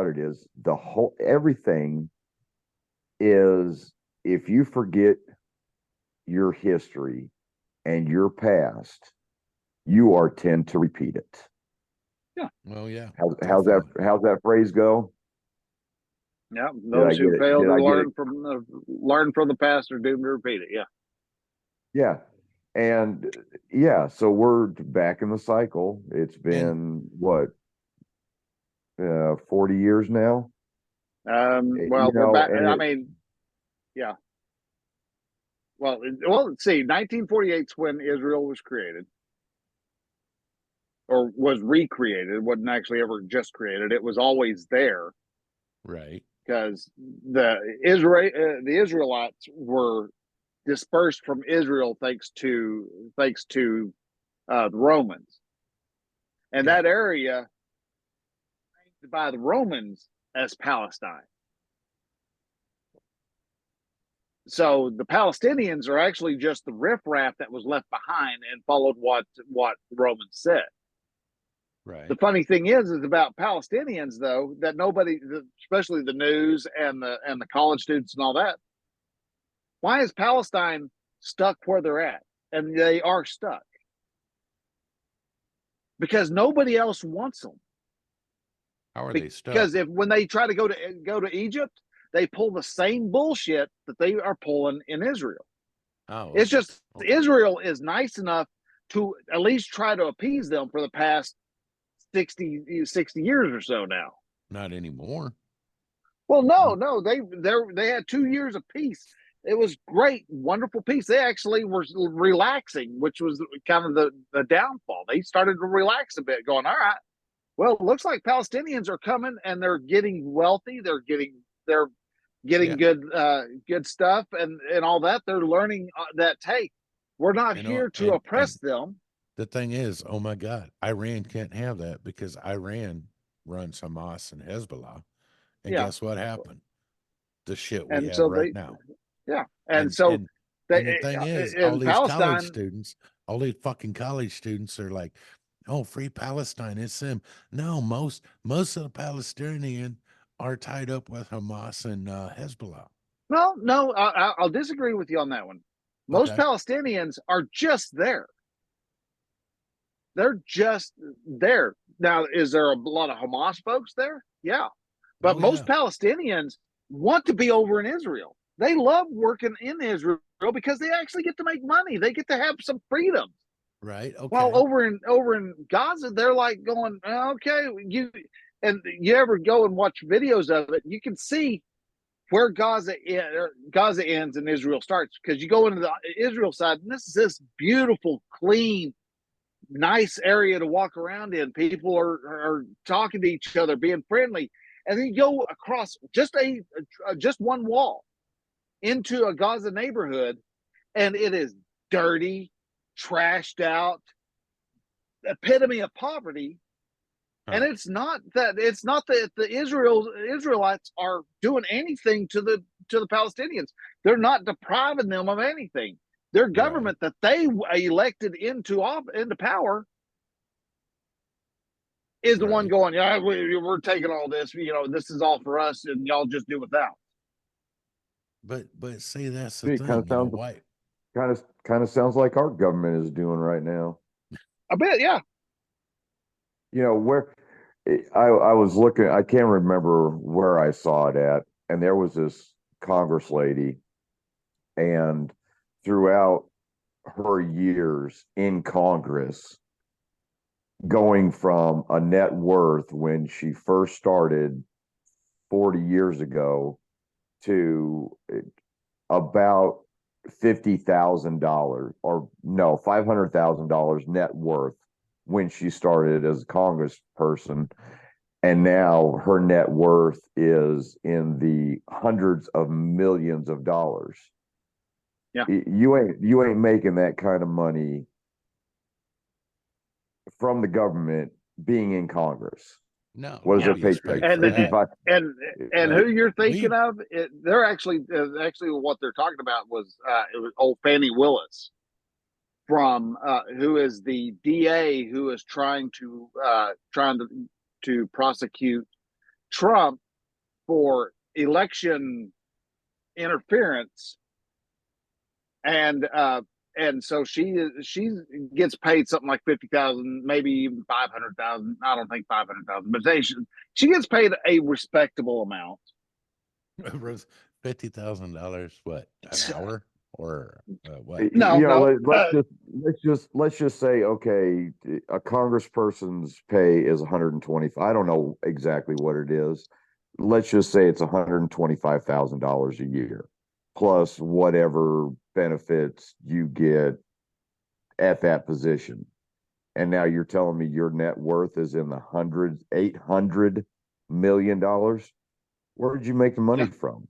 it is the whole everything is, if you forget your history and your past, you are tend to repeat it. Yeah, well, yeah, How's definitely. how's that phrase go? yeah. Did I Those get who it? fail Did to I get it? learn from the past are doomed to repeat it. Yeah, Yeah. And yeah, so we're back in the cycle. It's And been what, 40 years now? well, we're back. And I mean, yeah. Well, let's see. 1948 is when Israel was created or was recreated. It wasn't actually ever just created. It was always there right. because the Israelites were dispersed from Israel thanks to the Romans, and Yeah. that area by the Romans as Palestine. So the Palestinians are actually just the riffraff that was left behind and followed what the Romans said. The Right. funny thing is about Palestinians though that nobody, especially the news and the college students and all that, why is Palestine stuck where they're at? And they are stuck because nobody else wants them. How are they stuck? Because if when they try to go to Egypt, they pull the same bullshit that they are pulling in Israel. Oh, It's just okay. Israel is nice enough to at least try to appease them for the past 60 years or so now. Not anymore. Well, no, they had 2 years of peace. It was great, wonderful peace. They actually were relaxing, which was kind of the downfall. They started to relax a bit, going, all right, well, it looks like Palestinians are coming and they're getting wealthy. They're getting Yeah. good stuff and all that. They're learning that, hey, we're not You know, here to oppress and them. the thing is, oh my God, Iran can't have that because Iran runs Hamas and Hezbollah. And Yeah. guess what happened? The shit we And have so right now. yeah. And And so and they and the thing is, in Palestine, all these fucking college students are like, "Oh, free Palestine, it's them." No, most of the Palestinian are tied up with Hamas and Hezbollah. no, I'll disagree with you on that one. Most Okay, Palestinians are just there. They're just there. Now, is there a lot of Hamas folks there? Yeah. But oh most yeah, Palestinians want to be over in Israel. They love working in Israel because they actually get to make money. They get to have some freedom. right, While okay, over in Gaza, they're like going, okay, you ever go and watch videos of it, you can see where Gaza ends and Israel starts, because you go into the Israel side and this beautiful, clean, nice area to walk around in. People are talking to each other, being friendly, and then you go across just one wall into a Gaza neighborhood, and it is dirty, trashed out, epitome of poverty. And huh, it's not that the Israelites are doing anything to the Palestinians. They're not depriving them of anything. Their right, government that they elected into power is the one right. going, yeah, we're taking all this. This is all for us, and y'all just do without. But see, that's the It kind thing, of sounds why? kind of sounds like our government is doing right now. I bet, yeah. Where I was looking, I can't remember where I saw it at, and there was this Congress lady, and throughout her years in Congress, going from a net worth when she first started 40 years ago to about $50,000, or no, $500,000 net worth when she started as a congressperson. And now her net worth is in the hundreds of millions of dollars. Yeah. You ain't making that kind of money from the government being in Congress. No, What is I'll her be paycheck? straight And for that. 55. and But who you're thinking we, of, they're actually what they're talking about was it was old Fannie Willis from who is the DA who is trying to prosecute Trump for election interference, and so she gets paid something like 50,000, maybe even 500,000. I don't think 500,000, but she gets paid a respectable amount. Rose, $50,000, what, an hour or what? No, no, Let's just say, okay, a congressperson's pay is 125. I don't know exactly what it is. Let's just say it's $125,000 a year, plus whatever benefits you get at that position. And now you're telling me your net worth is in the hundreds, $800 million. Where did you make the money yeah. from?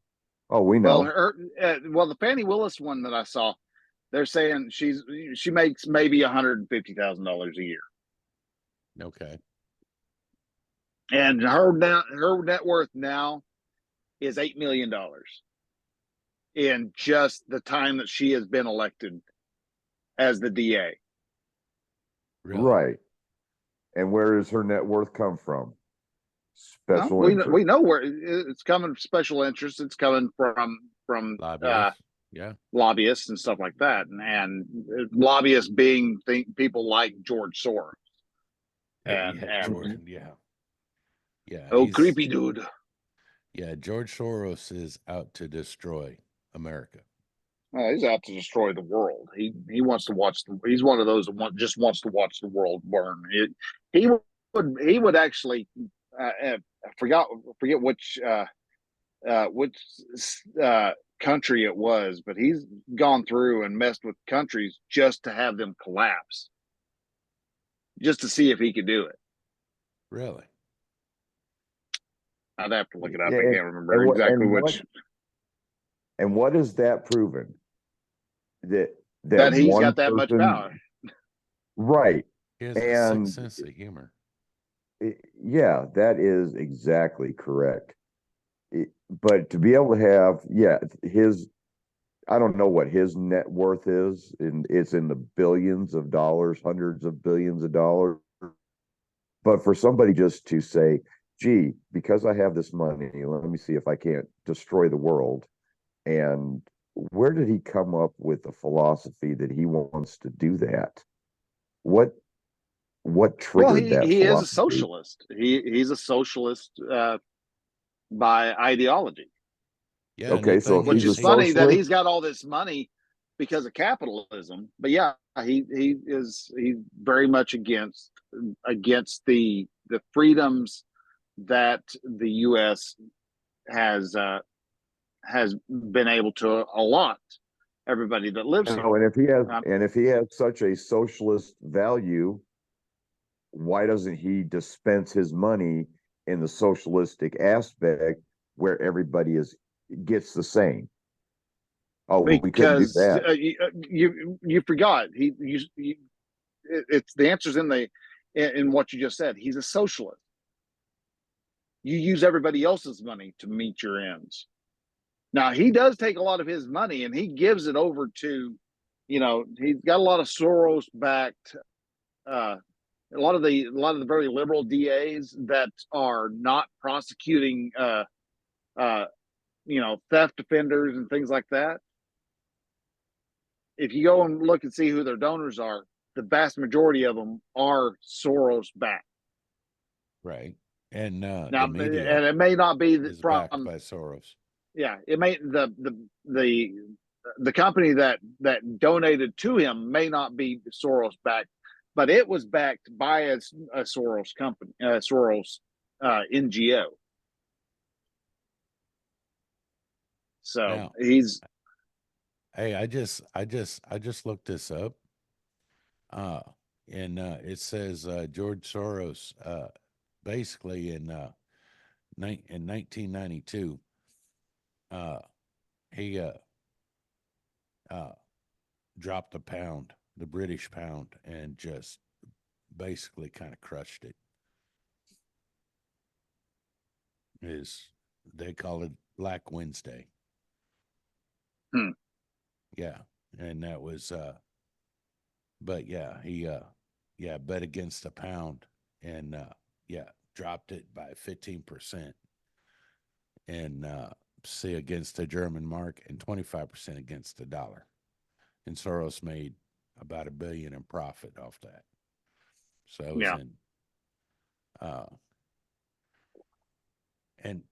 Oh, we Well, know. the Fannie Willis one that I saw, they're saying she makes maybe $150,000 a year, Okay. and her net worth now is $8 million in just the time that she has been elected as the DA. Really? Right. And where does her net worth come from? Well, Special we interest. know where it's coming. Special interest. It's coming from Lobbyists? Yeah. lobbyists and stuff like that, and lobbyists being people like George Soros Yeah, and Jordan. Yeah. Yeah. oh, creepy dude. Yeah, George Soros is out to destroy America. He's out to destroy the world. He wants to watch. He's one of those that just wants to watch the world burn. He would actually. I forget which country it was, but he's gone through and messed with countries just to have them collapse, just to see if he could do it. Really? I'd have to look it up. Yeah, I can't remember exactly which. And what is that proven? That he's one got that much person- power. Right. He has a And sick sense of humor. yeah, that is exactly correct. But to be able to have, I don't know what his net worth is, and it's in the billions of dollars, hundreds of billions of dollars. But for somebody just to say, gee, because I have this money, let me see if I can't destroy the world. And where did he come up with the philosophy that he wants to do that? What triggered that he is a philosophy? socialist. He's a socialist by ideology. Yeah. Okay, so if Which he's is a funny that socialist- he's got all this money because of capitalism. But yeah, he's very much against the freedoms that the U.S. has been able to allot everybody that lives You here. know, and if he has such a socialist value, why doesn't he dispense his money in the socialistic aspect where everybody gets the same? Oh, we couldn't do Because that. you forgot it's the answer's in what you just said. He's a socialist. You use everybody else's money to meet your ends. Now he does take a lot of his money and he gives it over to, he's got a lot of Soros backed, a lot of the very liberal DAs that are not prosecuting, theft offenders and things like that. If you go and look and see who their donors are, the vast majority of them are Soros backed. Right. And Now, the and media it may not be is backed by Soros. yeah, it may the company that donated to him may not be Soros backed, but it was backed by a Soros company, Soros NGO. So Now, he's hey, I just looked this up. And it says George Soros basically in 1992 he dropped the British pound, and just basically kind of crushed it. They call it Black Wednesday. Yeah, and that was but yeah, he bet against the pound, and dropped it by 15%, and see against the German mark, and 25% against the dollar. And Soros made about $1 billion in profit off that. So it was and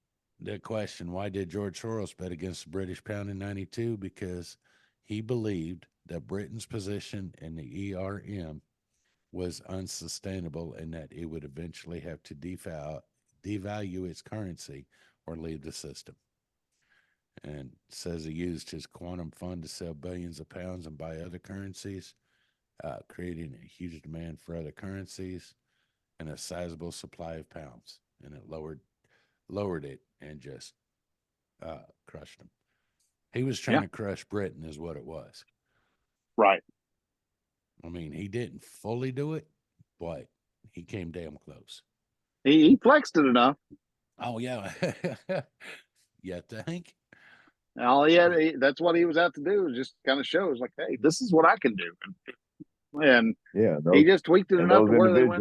the question, why did George Soros bet against the British pound in 92? Because he believed that Britain's position in the ERM was unsustainable, and that it would eventually have to devalue its currency or leave the system. And says he used his quantum fund to sell billions of pounds and buy other currencies, creating a huge demand for other currencies and a sizable supply of pounds. And it lowered it and just crushed him. He was trying to crush Britain, is what it was. right. I mean, he didn't fully do it, but he came damn close. He flexed it enough. Oh yeah. You think? All that's what he was out to do, is just kind of shows like, hey, this is what I can do. And he just tweaked it enough to where they went.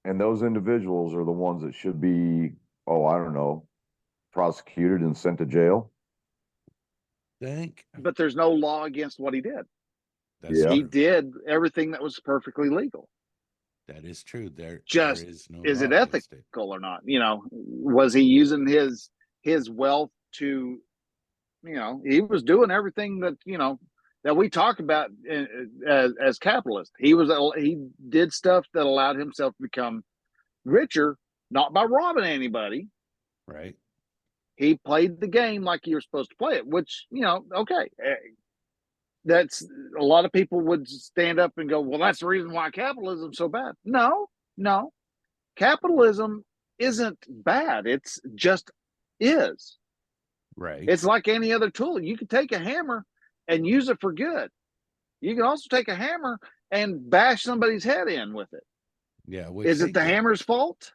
And those individuals are the ones that should be, I don't know, prosecuted and sent to jail. But there's no law against what he did. That's He did everything that was perfectly legal. That is true. There Just is no is law it against it. ethical or not? Was he using his wealth to, he was doing everything that that we talk about as capitalist. He did stuff that allowed himself to become richer, not by robbing anybody. Right. He played the game like you were supposed to play it, which okay. That's a lot of people would stand up and go, well, that's the reason why capitalism's so bad. No, no, capitalism isn't bad. It's just is. Right. It's like any other tool. You can take a hammer and use it for good. You can also take a hammer and bash somebody's head in with it. Yeah. Which Is they it the did. hammer's fault?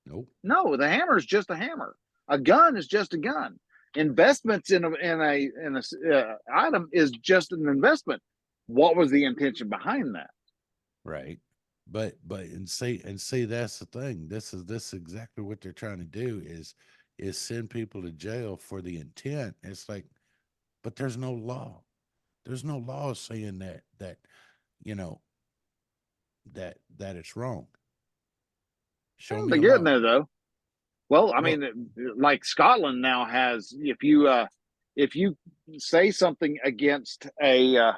Nope. No, the hammer is just a hammer. A gun is just a gun. Investments in a item is just an investment. What was the intention behind that? Right. But and see that's the thing. This is exactly what they're trying to do is send people to jail for the intent. It's like, but there's no law. There's no law saying that you know that it's wrong. Show me They're a getting law. there though. Well, I Well, mean, like Scotland now has, if you say something against a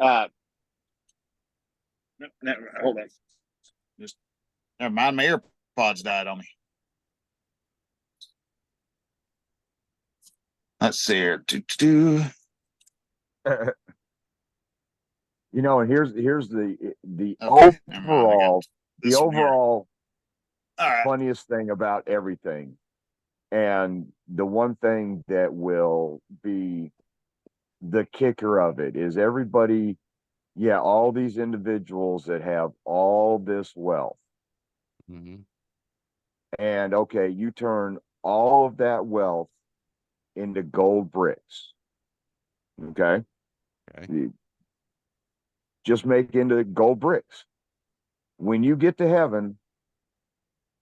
hold on, just never mind, my AirPods died on me. Let's see here. And here's the Okay, never mind. I got overall this one here. All right. funniest thing about everything, and the one thing that will be the kicker of it is everybody, yeah, all these individuals that have all this wealth, mhm, and okay, you turn all of that wealth into gold bricks. Okay. okay. You just make into gold bricks. When you get to heaven,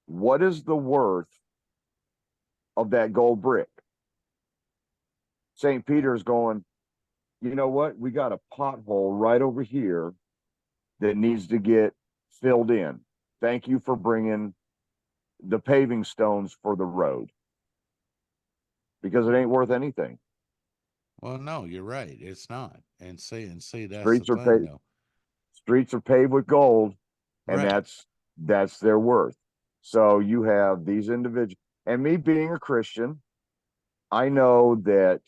what is the worth of that gold brick? St. Peter's going, you know what? We got a pothole right over here that needs to get filled in. Thank you for bringing the paving stones for the road, because it ain't worth anything. Well, no, you're right. It's not. And see that's the Streets are thing paved. though. Streets are paved with gold, and Right. that's their worth. So you have these individuals, and me being a Christian, I know that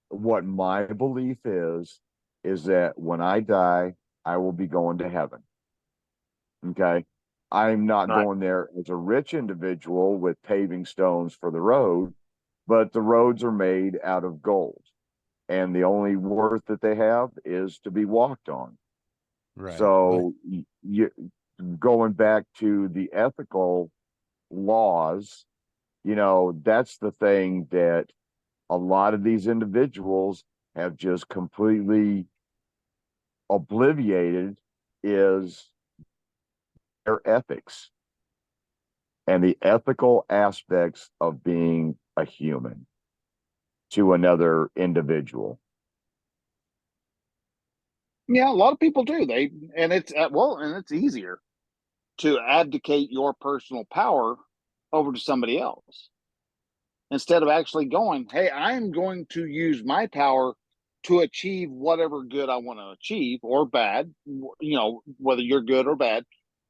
what my belief is that when I die, I will be going to heaven. Okay. I'm not Right. going there as a rich individual with paving stones for the road, but the roads are made out of gold. And the only worth that they have is to be walked on. Right. But So you going back to the ethical laws, that's the thing that a lot of these individuals have just completely obliviated is their ethics and the ethical aspects of being a human to another individual. Yeah, a lot of people do. And it's easier to abdicate your personal power over to somebody else instead of actually going, hey, I'm going to use my power to achieve whatever good I want to achieve or bad, whether you're good or bad.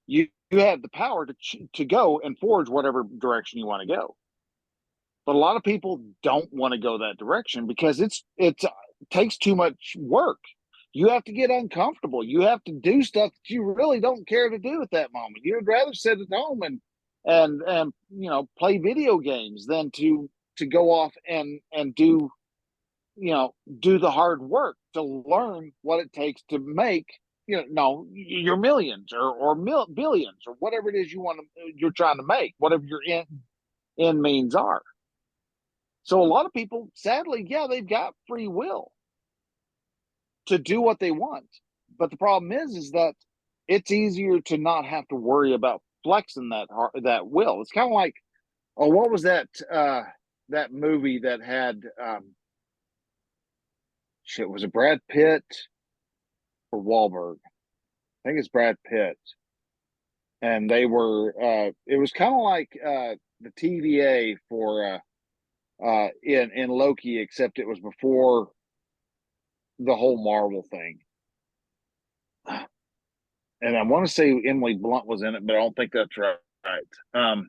You have the power to go and forge whatever direction you want to go. But a lot of people don't want to go that direction because it takes too much work. You have to get uncomfortable. You have to do stuff that you really don't care to do at that moment. You'd rather sit at home and play video games than to go off and do the hard work to learn what it takes to make your millions or billions or whatever it is you're trying to make, whatever your end means are. So a lot of people, sadly, yeah, they've got free will to do what they want. But the problem is that it's easier to not have to worry about flexing that will. It's kind of like, oh, what was that movie that had was it Brad Pitt or Wahlberg? think it's Brad Pitt, and they were. It was kind of like the TVA for in Loki, except it was before the whole Marvel thing. And I want to say Emily Blunt was in it, but I don't think that's right.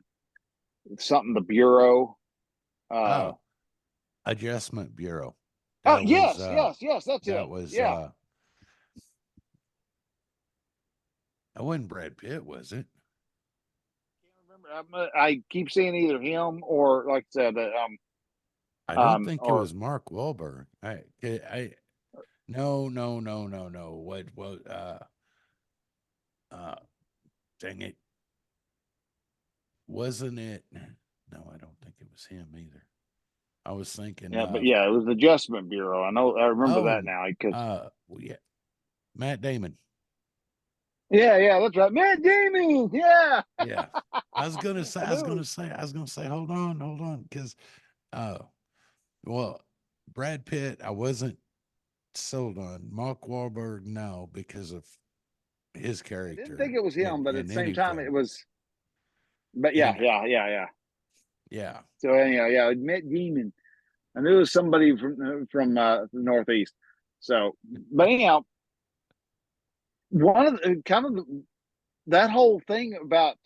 Something the Bureau. Oh, Adjustment Bureau. Oh That yes, was yes, yes, that's it. that was Yeah, that wasn't Brad Pitt, was it? can't remember. I keep seeing either him or, like I said, I don't think it or was Mark Wahlberg. No, no, no, no, no. What, uh, dang it. Wasn't it? No, I don't think it was him either. I was thinking, yeah, but yeah, it was the Adjustment Bureau. I remember that now because well, yeah, Matt Damon. yeah, that's right, Matt Damon. Yeah, Yeah. I was gonna say, I knew. hold on, because well, Brad Pitt, I wasn't sold on. Mark Wahlberg, no, because of his I didn't character think it was him, but at in the same time, anything. it was. But yeah, And yeah. yeah, So anyhow, yeah, Matt Damon. I knew it was somebody from the Northeast. So, but anyhow, one of the kind of that whole thing about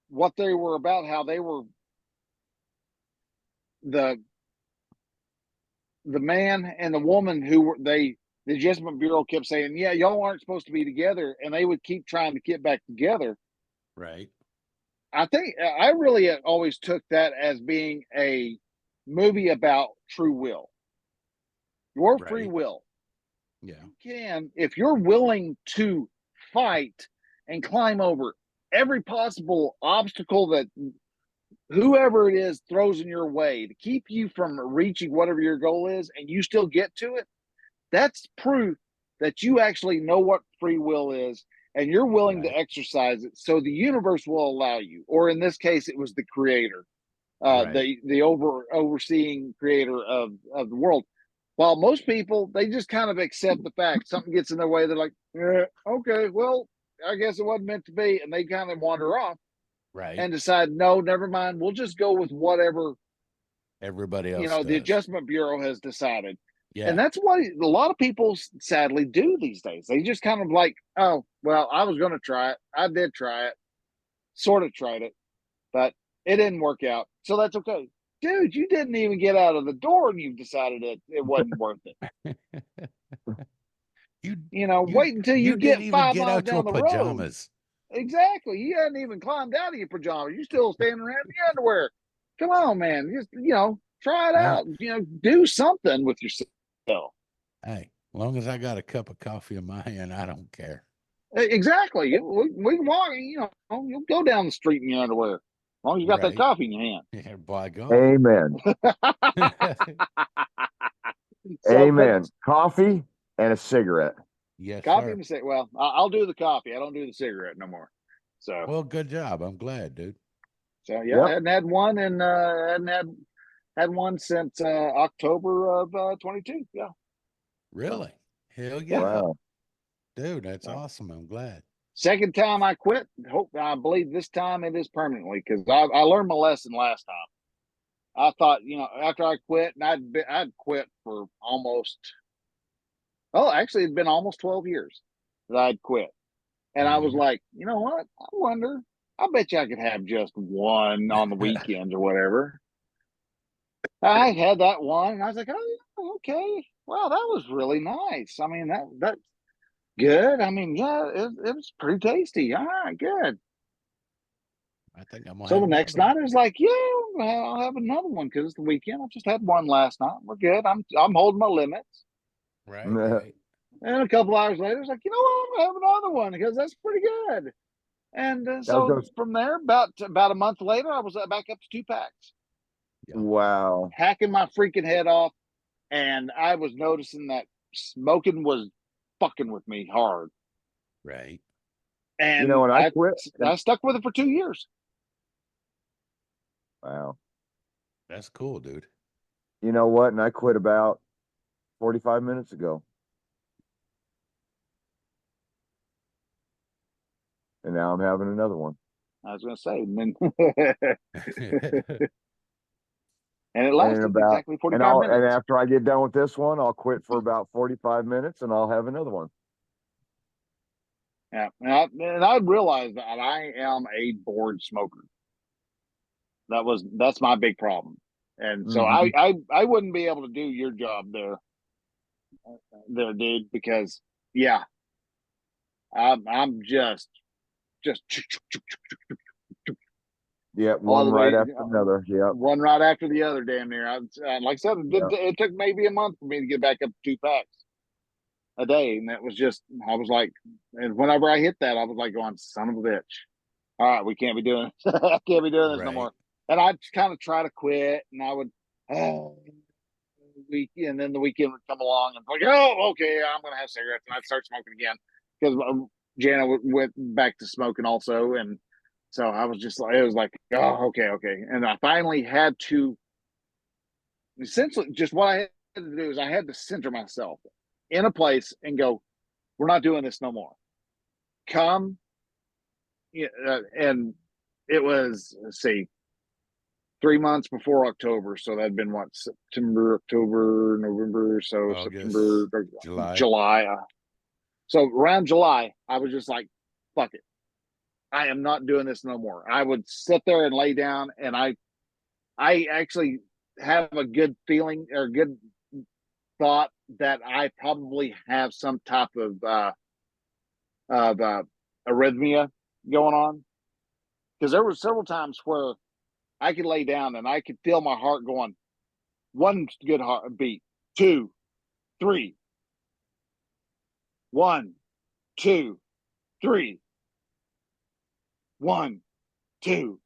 what they were about, how they were the man and the woman who were the Adjustment Bureau kept saying, yeah, y'all aren't supposed to be together, and they would keep trying to get back together. right, I think I really always took that as being a movie about true will, your free right, will. yeah, You can, if you're willing to fight and climb over every possible obstacle that whoever it is throws in your way to keep you from reaching whatever your goal is, and you still get to it, that's proof that you actually know what free will is and you're willing to right, exercise it. So the universe will allow you, or in this case, it was the creator, right, the overseeing creator of the world. While most people, they just kind of accept the fact something gets in their way. They're like, okay, well, I guess it wasn't meant to be. And they kind of wander off right. and decide, no, never mind. We'll just go with whatever, Everybody else the does. Adjustment Bureau has decided. And Yeah, that's what a lot of people sadly do these days. They just kind of like, oh, well, I was going to try it. I did try it, sort of tried it, but it didn't work out. So that's okay. Dude, you didn't even get out of the door and you've decided it wasn't worth it. you you Wait until you you didn't get even 5 get miles out your down the road. pajamas. Exactly. You hadn't even climbed out of your pajamas. You still standing around in your underwear. Come on, man. Just, try it Well, out. Do something with yourself. hey, long as I got a cup of coffee in my hand, I don't care. Exactly. We can walk, you'll go down the street in your underwear. As long as you got that Right. coffee in your hand. Yeah, by God. Amen. So, but Amen. Coffee and a cigarette. Yes, coffee sir. and the cigarette. Well, I'll do the coffee. I don't do the cigarette no more. So, Well, good job. I'm glad, dude. yeah, I Yep. hadn't had one and hadn't had one since October of 22. Yeah. So, Really? Hell yeah. yeah. Wow. Dude, that's So, awesome. I'm glad. second time I quit. I believe this time it is permanently because I learned my lesson last time. I thought, after I quit, and I'd quit for almost, well, actually, it'd been almost 12 years that I'd quit. And I was Mhm. like, you know what? I wonder, I bet you I could have just one on the weekends or whatever. I had that one, and I was like, oh, yeah, okay. Well, that was really nice. I mean, that's good. I mean, yeah, it was pretty tasty. All right, good. I think I'm gonna So have the next another night, one. I was like, "Yeah, well, I'll have another one because it's the weekend. I just had one last night. We're good. I'm holding my limits." Right, right. And a couple hours later, it's like, you know what? I'm gonna have another one because that's pretty good. And That so goes, from there, about a month later, I was back up to 2 packs, Yeah. wow. hacking my freaking head off, and I was noticing that smoking was fucking with me hard, Right. and And I quit. I stuck with it for 2 years. Wow. That's cool, dude. You know what? And I quit about 45 minutes ago. and now I'm having another one. I was going to say, and it And lasted exactly 45 minutes. and after I get done with this one, I'll quit for about 45 minutes and I'll have another one. Yeah, and I realized that I am a bored smoker. That's my big problem, and so I wouldn't be able to do your job there, dude, because yeah, I'm just Yeah, all one the right way, after another. Yeah, one right after the other. Damn near. Like I said, it took maybe a month for me to get back up to 2 packs a day, and that was just I was like, and whenever I hit that, I was like going, son of a bitch. All right, we can't be doing I can't be doing this no more. And I'd kind of try to quit, and I would and then the weekend would come along and like, oh, okay, I'm gonna have cigarettes, and I'd start smoking again because Jana went back to smoking also, and so I was just like, it was like, oh, okay, and I finally had to essentially just what I had to do is I had to center myself in a place and go, we're not doing this no more. Come, and it was, let's see, 3 months before October. So that'd been what, September, October, November. So August, September, July. July. So around July, I was just like, fuck it. I am not doing this no more. I would sit there and lay down, and I actually have a good feeling or good thought that I probably have some type of arrhythmia going on, because there were several times where I could lay down and I could feel my heart going, one good heartbeat, 2, 3, 1, 2, 3, 1, 2,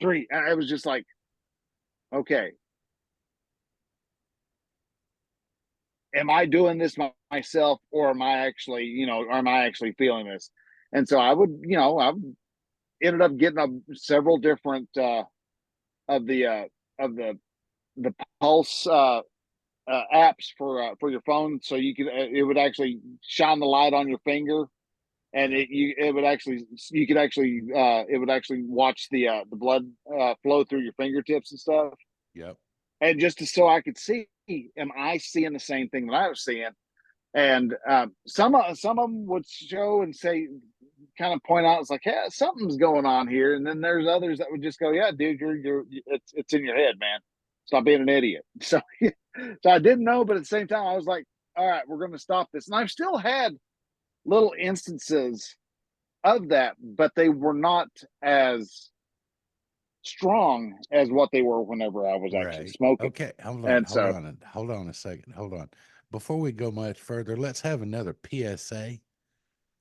3. And I was just like, okay, am I doing this myself, or am I actually, am I actually feeling this? And so I would, I ended up getting several different of the pulse apps for your phone, so you could it would actually shine the light on your finger, and it would actually you could actually it would actually watch the blood flow through your fingertips and stuff. Yep. And just so I could see, am I seeing the same thing that I was seeing? And some of them would show and say, kind of point out, it's like, yeah, something's going on here. And then there's others that would just go, yeah, dude, it's in your head, man. Stop being an idiot. So, so I didn't know, but at the same time, I was like, all right, we're going to stop this. And I've still had little instances of that, but they were not as strong as what they were whenever I was actually smoking. Okay, hold on a second. Hold on. Before we go much further, let's have another PSA.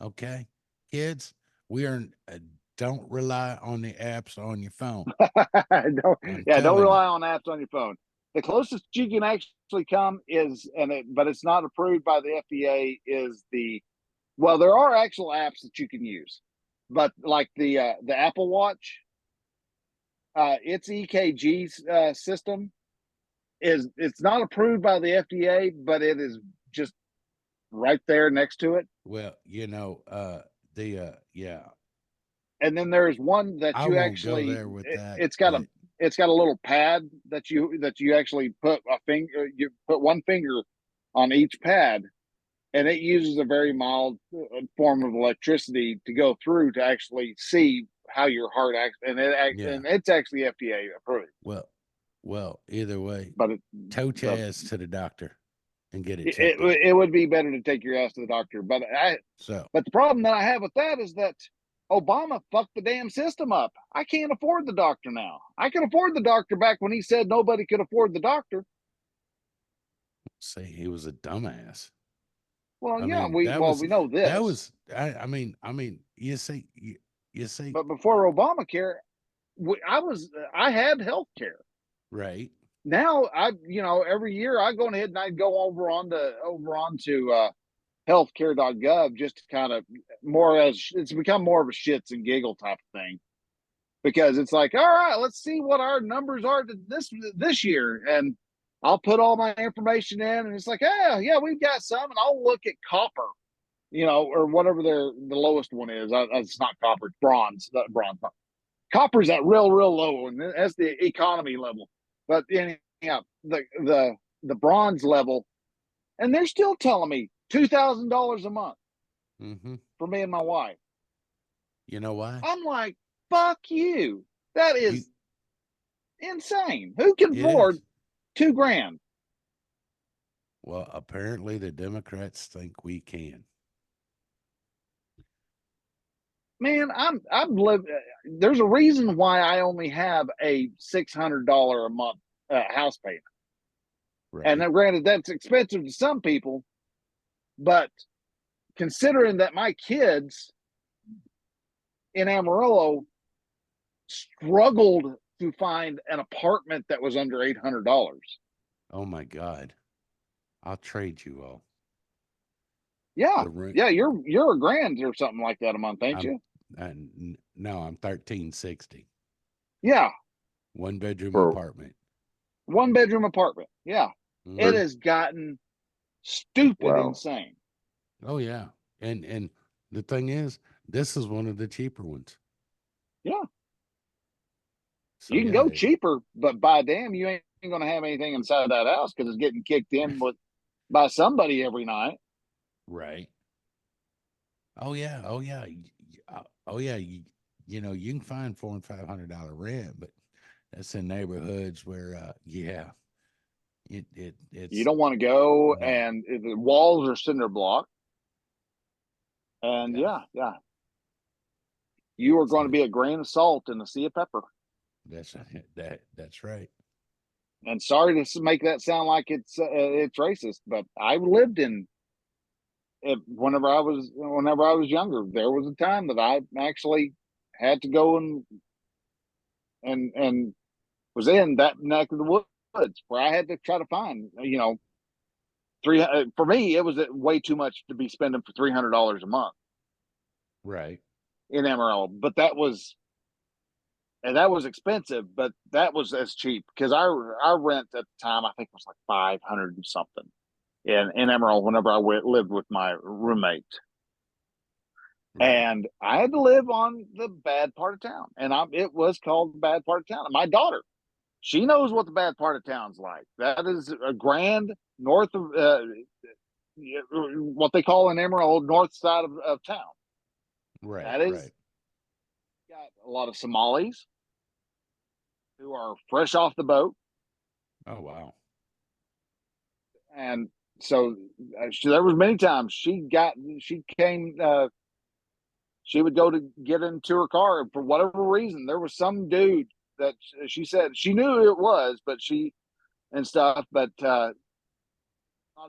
Okay, kids, we are don't rely on the apps on your phone. Don't rely on apps on your phone. The closest you can actually come is, but it's not approved by the FDA, is there are actual apps that you can use, but like the Apple Watch, its EKG system it's not approved by the FDA, but it is just right there next to it. Well, yeah. And then there's one that I you won't actually go there with that. It's got a little pad that you actually put you put one finger on each pad, and it uses a very mild form of electricity to go through to actually see how your heart acts, and it's actually FDA approved. Well, either way, but tow your ass to the doctor and get it checked. It would be better to take your ass to the doctor, but the problem that I have with that is that Obama fucked the damn system up. I can't afford the doctor now. I could afford the doctor back when he said nobody could afford the doctor. Say he was a dumbass. Well, we know this. That was, I mean, you see. But before Obamacare, I had health care. Right. Now every year I go ahead and I go over onto healthcare.gov just to kind of it's become more of a shits and giggle type of thing, because it's like, all right, let's see what our numbers are this year, and I'll put all my information in, and it's like, yeah, we've got some, and I'll look at copper, or whatever the lowest one is. It's not copper, it's bronze. Bronze. Copper's at real low, and that's the economy level. But anyhow, the bronze level, and they're still telling me $2,000 a month Mm-hmm. for me and my wife. You know why? I'm like, fuck you. That is insane. Who can It afford is. $2,000? Well, apparently the Democrats think we can. Man, I'm lived. There's a reason why I only have a $600 a month house payment. Right. And now, granted, that's expensive to some people, but considering that my kids in Amarillo struggled to find an apartment that was under $800. Oh my God. I'll trade you all. Yeah, The rent- yeah, you're a grand or something like that a month, ain't you? No, I'm 1360. Yeah, 1 bedroom For- apartment. 1 bedroom apartment. Yeah, Mhm. it has gotten stupid Wow. insane. Oh yeah. And the thing is, this is one of the cheaper ones. Yeah, So you can yeah, go cheaper, but by damn, you ain't going to have anything inside that house because it's getting kicked in by somebody every night. right. Oh yeah. Oh yeah. Oh yeah. You can find $400 and $500 rent, but that's in neighborhoods where yeah, it's You don't want to go, no. and the walls are cinder block. And Yeah. yeah, you are So going to be a grain of salt in the sea of pepper. that's that's right. And sorry to make that sound like it's racist, but I lived in it whenever I was younger. There was a time that I actually had to go and was in that neck of the woods where I had to try to find for me it was way too much to be spending for $300 a month Right. in Amarillo, but that was expensive, but that was as cheap because our rent at the time I think was like 500 and something in Emerald whenever I lived with my roommate. Right. And I had to live on the bad part of town, and it was called the bad part of town. And my daughter, she knows what the bad part of town's like. That is a grand north of what they call in Emerald north side of town. Right. That is Right. got a lot of Somalis who are fresh off the boat. Oh wow. And so there was many times she came she would go to get into her car, and for whatever reason there was some dude that she said she knew it was, but she and stuff, but not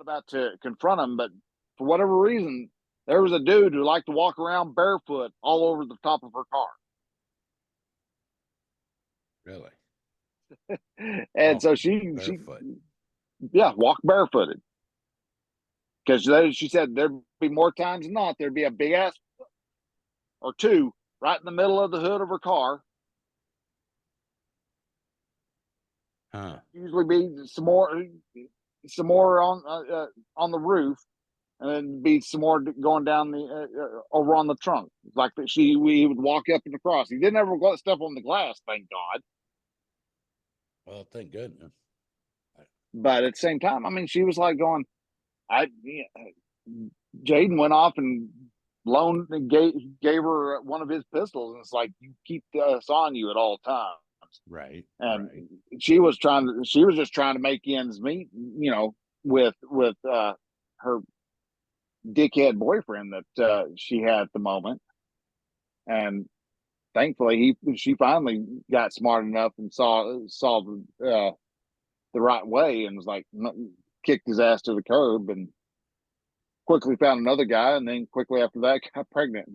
about to confront him, but for whatever reason there was a dude who liked to walk around barefoot all over the top of her car. Really? And Walk so she barefoot. walk barefooted, because she said there'd be more times than not there'd be a big ass or two right in the middle of the hood of her car. Huh. Usually be some more on the roof, and then be some more going down the over on the trunk. Like that, we would walk up and across. He didn't ever step on the glass, thank God. Well, thank goodness. But at the same time, I mean, she was like going, Jaden went off and loaned and gave her one of his pistols, and it's like, you keep us on you at all times. Right. And Right. she was just trying to make ends meet, with her dickhead boyfriend that she had at the moment. And thankfully she finally got smart enough and saw the right way, and was like, kicked his ass to the curb, and quickly found another guy, and then quickly after that got pregnant.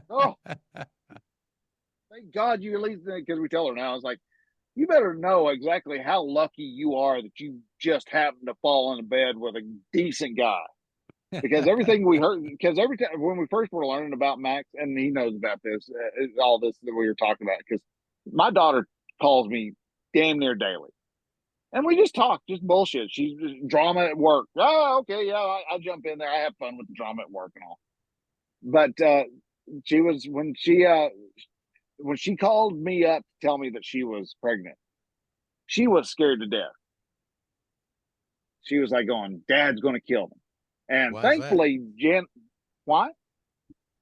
Oh, thank God you released it, because we tell her now, I was like, you better know exactly how lucky you are that you just happened to fall in a bed with a decent guy. Because everything we heard, because every time when we first were learning about Max, and he knows about this, all this that we were talking about, because my daughter calls me damn near daily, And we just talked, just bullshit. She's just drama at work. Oh, okay, yeah, I jump in there. I have fun with the drama at work and all. But she was when she called me up to tell me that she was pregnant, she was scared to death. She was like going, "Dad's going to kill me." And Why is that? thankfully, Jen, why?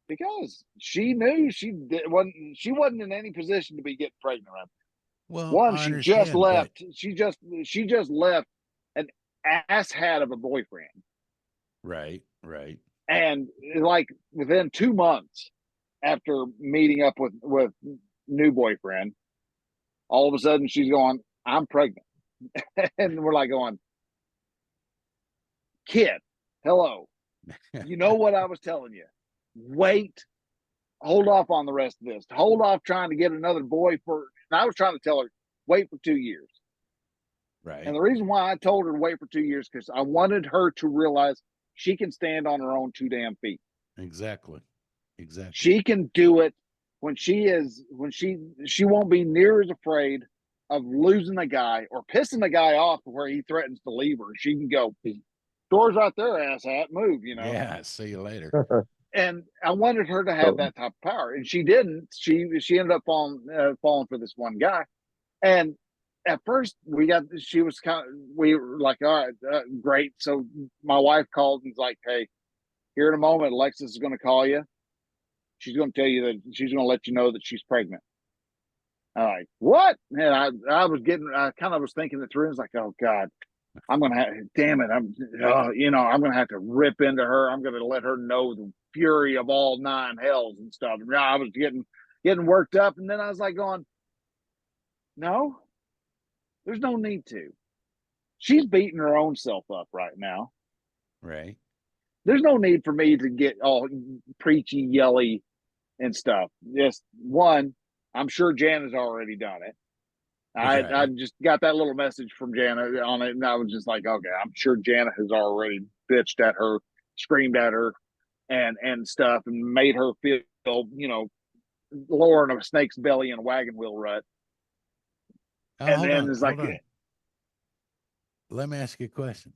Because she knew she wasn't in any position to be getting pregnant right. Well, One, I she just understand, but left. She just left an asshat of a boyfriend. right, right. And like within 2 months after meeting up with new boyfriend, all of a sudden she's going, "I'm pregnant." And we're like going, "Kid, hello. You know what I was telling you. Wait, hold off on the rest of this. Hold off trying to get another boy for." And I was trying to tell her, wait for 2 years. And Right. the reason why I told her to wait for 2 years, because I wanted her to realize she can stand on her own two damn feet. Exactly. Exactly. She can do it when she won't be near as afraid of losing a guy or pissing the guy off where he threatens to leave her. She can go, "Door's right there, asshat, move," Yeah. See you later. And I wanted her to have So, that type of power, and she didn't. She ended up falling for this one guy, and at first she was we were like, "All right, great." So my wife called and was like, "Hey, here in a moment, Alexis is going to call you. She's going to tell you that she's going to let you know that she's pregnant." I'm like, "What?" And I kind of was thinking it through. And it's like, "Oh God, I'm going to have, damn it. I'm going to have to rip into her. I'm going to let her know the fury of all nine hells and stuff." And I was getting worked up. And then I was like going, "No, there's no need to. She's beating her own self up right now. Right. There's no need for me to get all preachy, yelly and stuff. Just one, I'm sure Jan has already done it. I Right. just got that little message from Jana on it, and I was just like, okay, I'm sure Jana has already bitched at her, screamed at her, and stuff, and made her feel, lower in a snake's belly in a wagon wheel rut. Oh, And hold then on. it's like, Hold on. Let me ask you a question.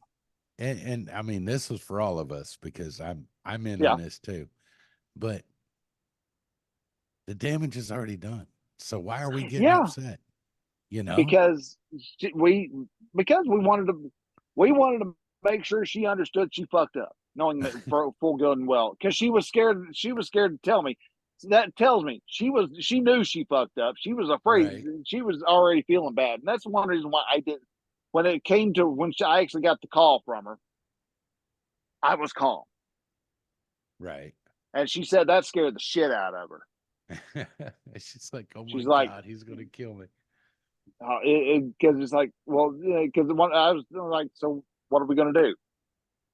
And I mean, this is for all of us because I'm in yeah, on this too. But the damage is already done. So why are we getting yeah, upset? You know? because we we wanted to make sure she understood she fucked up, knowing that for full good and well, because she was scared. She was scared to tell me. So that tells me she knew she fucked up. She was afraid. Right. She was already feeling bad, and that's one reason why I did. When it came to I actually got the call from her, I was calm, Right. and she said that scared the shit out of her. She's like, oh my She's like, God, he's gonna kill me. because it's like, well, because I was like, so what are we gonna do?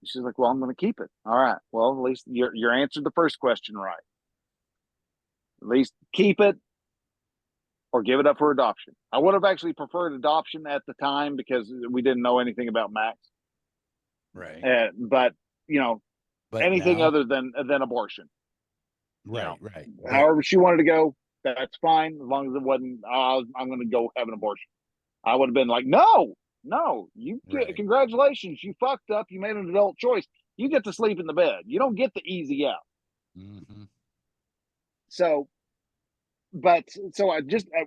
She's like, well, I'm going to keep it. All right. Well, at least you're answered the first question right. At least keep it or give it up for adoption. I would have actually preferred adoption at the time because we didn't know anything about Max. Right. But But anything now, other than abortion. right, right. But However she wanted to go, that's fine as long as it wasn't. I'm going to go have an abortion. I would have been like, no, right. congratulations, you fucked up. You made an adult choice. You get to sleep in the bed. You don't get the easy out. Hmm. So so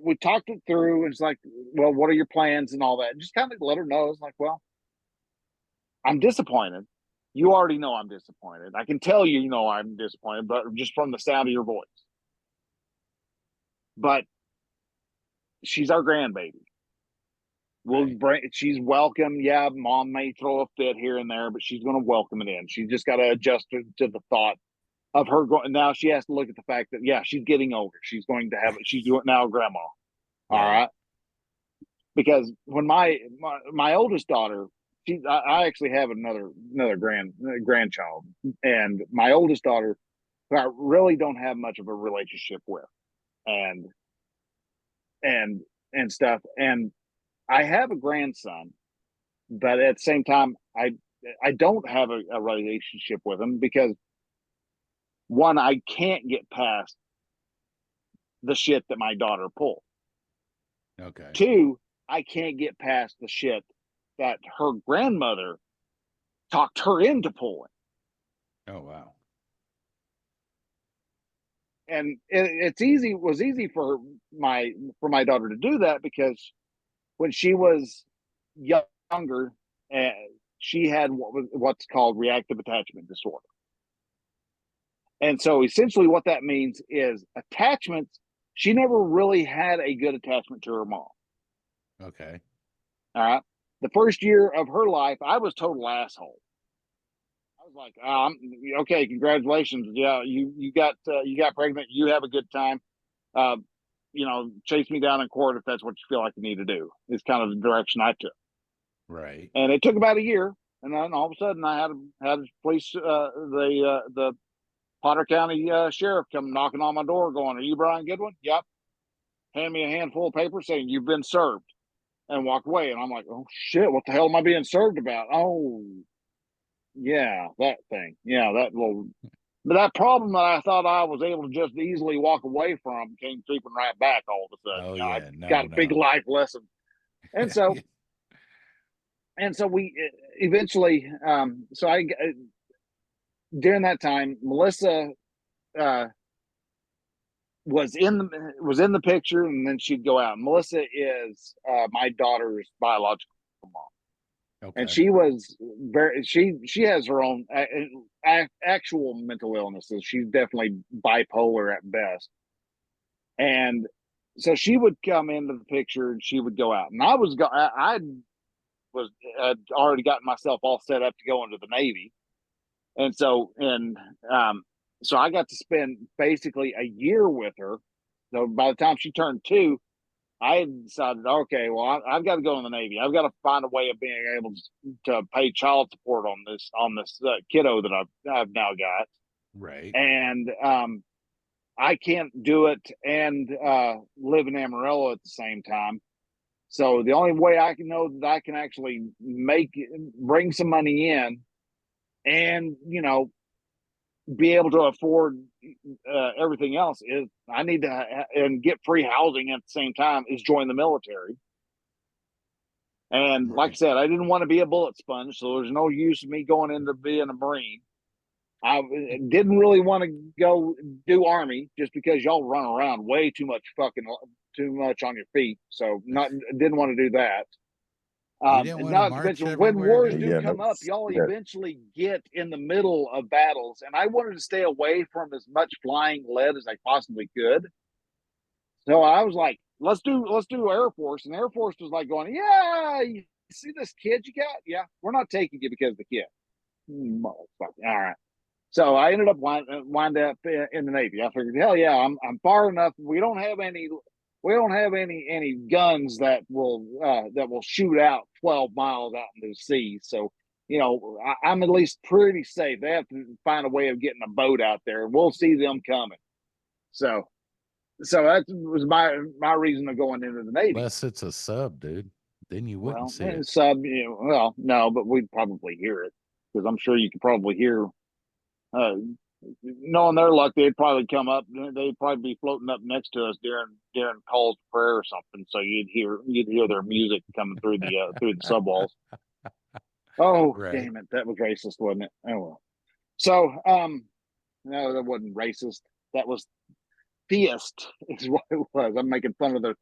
we talked it through. It's like, well, what are your plans and all that? Just kind of let her know. It's like, well, I'm disappointed. You already know I'm disappointed. I can tell you, I'm disappointed, but just from the sound of your voice. But she's our grandbaby. Right. She's welcome. Yeah, mom may throw a fit here and there, but she's going to welcome it in. She's just got to adjust to the thought of her going. Now she has to look at the fact that, yeah, she's getting older. She's going to she's doing now grandma. All Right. right. Because when my oldest daughter, I actually have another grandchild, and my oldest daughter, who I really don't have much of a relationship with, and and stuff, and I have a grandson, but at the same time, I don't have a relationship with him because one, I can't get past the shit that my daughter pulled. Okay. Two, I can't get past the shit that her grandmother talked her into pulling. Oh wow. And it was easy for my daughter to do that because when she was younger, uh, she had what's called reactive attachment disorder. And so essentially what that means is attachments. She never really had a good attachment to her mom. Okay. All right. The first year of her life, I was total asshole. I was like, okay, congratulations. Yeah, you got pregnant. You have a good time. Uh, chase me down in court if that's what you feel like you need to do. Is kind of the direction I took. Right. And it took about a year, and then all of a sudden I had police, the Potter County sheriff come knocking on my door, going, "Are you Brian Goodwin?" Yep. Hand me a handful of paper saying you've been served, and walk away. And I'm like, "Oh shit, what the hell am I being served about?" Oh, yeah, that thing. Yeah, but that problem that I thought I was able to just easily walk away from came creeping right back all of a sudden. Oh I yeah. got a big No. life lesson. And so, we eventually, so I, during that time, Melissa, was in the picture, and then she'd go out. Melissa is, my daughter's biological mom. Okay. And she was she has her own actual mental illnesses. She's definitely bipolar at best. And so she would come into the picture and she would go out. And I had already gotten myself all set up to go into the Navy. And so, so I got to spend basically a year with her. So by the time she turned 2, I decided, okay, well, I've got to go in the Navy. I've got to find a way of being able to pay child support on this kiddo that I've now got. Right. And I can't do it and live in Amarillo at the same time. So the only way I can know that I can actually bring some money in, and be able to afford everything else, is I need to and get free housing at the same time, is join the military. And like I said, I didn't want to be a bullet sponge, so there's no use of me going into being a Marine. I didn't really want to go do Army just because y'all run around way too much on your feet. So didn't want to do that. You didn't want to Not to march mention, when everywhere, wars dude? do come up, y'all eventually get in the middle of battles, and I wanted to stay away from as much flying lead as I possibly could. So I was like, let's do Air Force. And Air Force was like going, yeah, you see this kid you got? Yeah, we're not taking you because of the kid. Motherfucker. All right. So I ended up wind up in the Navy. I figured, hell yeah, I'm far enough. We don't have any guns that will shoot out 12 miles out into the sea. So I'm at least pretty safe. They have to find a way of getting a boat out there, and we'll see them coming. So that was my reason of going into the Navy. Unless it's a sub, dude. Then you wouldn't see it. Sub, no, but we'd probably hear it, because I'm sure you could probably hear. Knowing their luck, they'd probably come up. They'd probably be floating up next to us during calls to prayer or something. So you'd hear their music coming through the subwalls. Oh, right. Damn it! That was racist, wasn't it? Oh well. So no, that wasn't racist. That was theist, is what it was. I'm making fun of their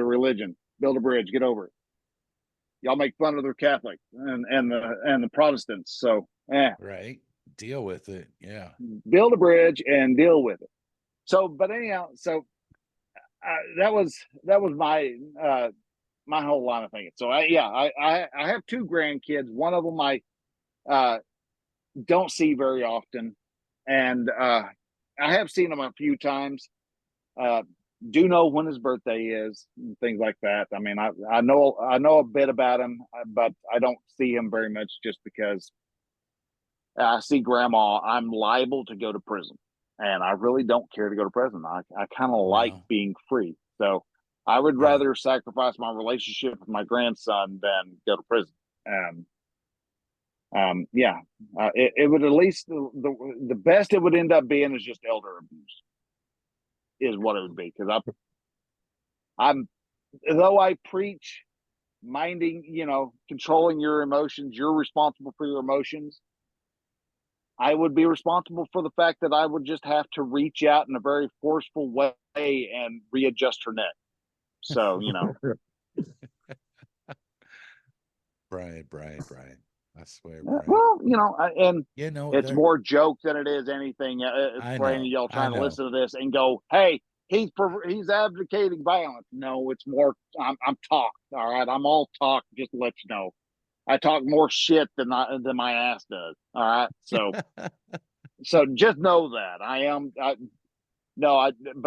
religion. Build a bridge, get over it. Y'all make fun of their Catholic and the Protestants. So right. Deal with it. Yeah. Build a bridge and deal with it. So, but anyhow, so that was my my whole line of thinking. So I have 2 grandkids. One of them I don't see very often, and I have seen him a few times. Do know when his birthday is and things like that. I mean, I know a bit about him, but I don't see him very much, just because I see grandma, I'm liable to go to prison, and I really don't care to go to prison. I kind of like being free. So I would rather sacrifice my relationship with my grandson than go to prison. It would, at least the best it would end up being is just elder abuse, is what it would be. Because though I preach minding, controlling your emotions. You're responsible for your emotions. I would be responsible for the fact that I would just have to reach out in a very forceful way and readjust her neck. So, Brian. I swear, Brian. well, and it's there, more joke than it is anything. I For any of know, y'all I trying to know. listen to this and go, "Hey, he's advocating violence." No, it's more. I'm talk. All right, I'm all talk. Just to let you know, I talk more shit than my ass does. All right, so just know that I am. But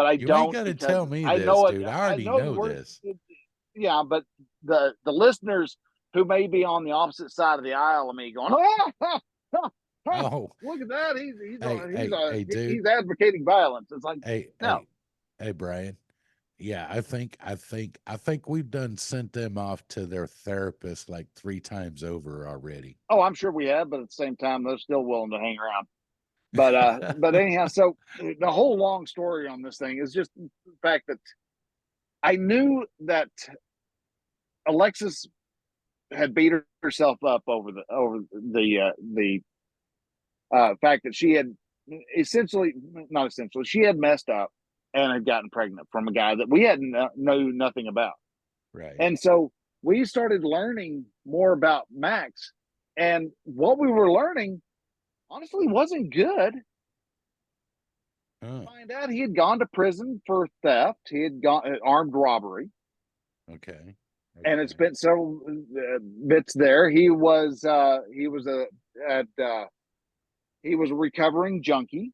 I You ain't don't, got to because tell me I this, know it. dude. I I already know the know word. this. Yeah, but the listeners who may be on the opposite side of the aisle of me going, Oh, look at that, hey, dude. he's advocating violence. It's like, Hey, no. hey, Brian. Yeah, I think we've done sent them off to their therapist like 3 times over already. Oh, I'm sure we have, but at the same time, they're still willing to hang around. But anyhow, so the whole long story on this thing is just the fact that I knew that Alexis had beat herself up over the fact that she had she had messed up and had gotten pregnant from a guy that we hadn't knew nothing about. Right. And so we started learning more about Max, and what we were learning honestly wasn't good. Find out he had gone to prison for theft. He had gone armed robbery. Okay. And had spent several bits there. He was a recovering junkie.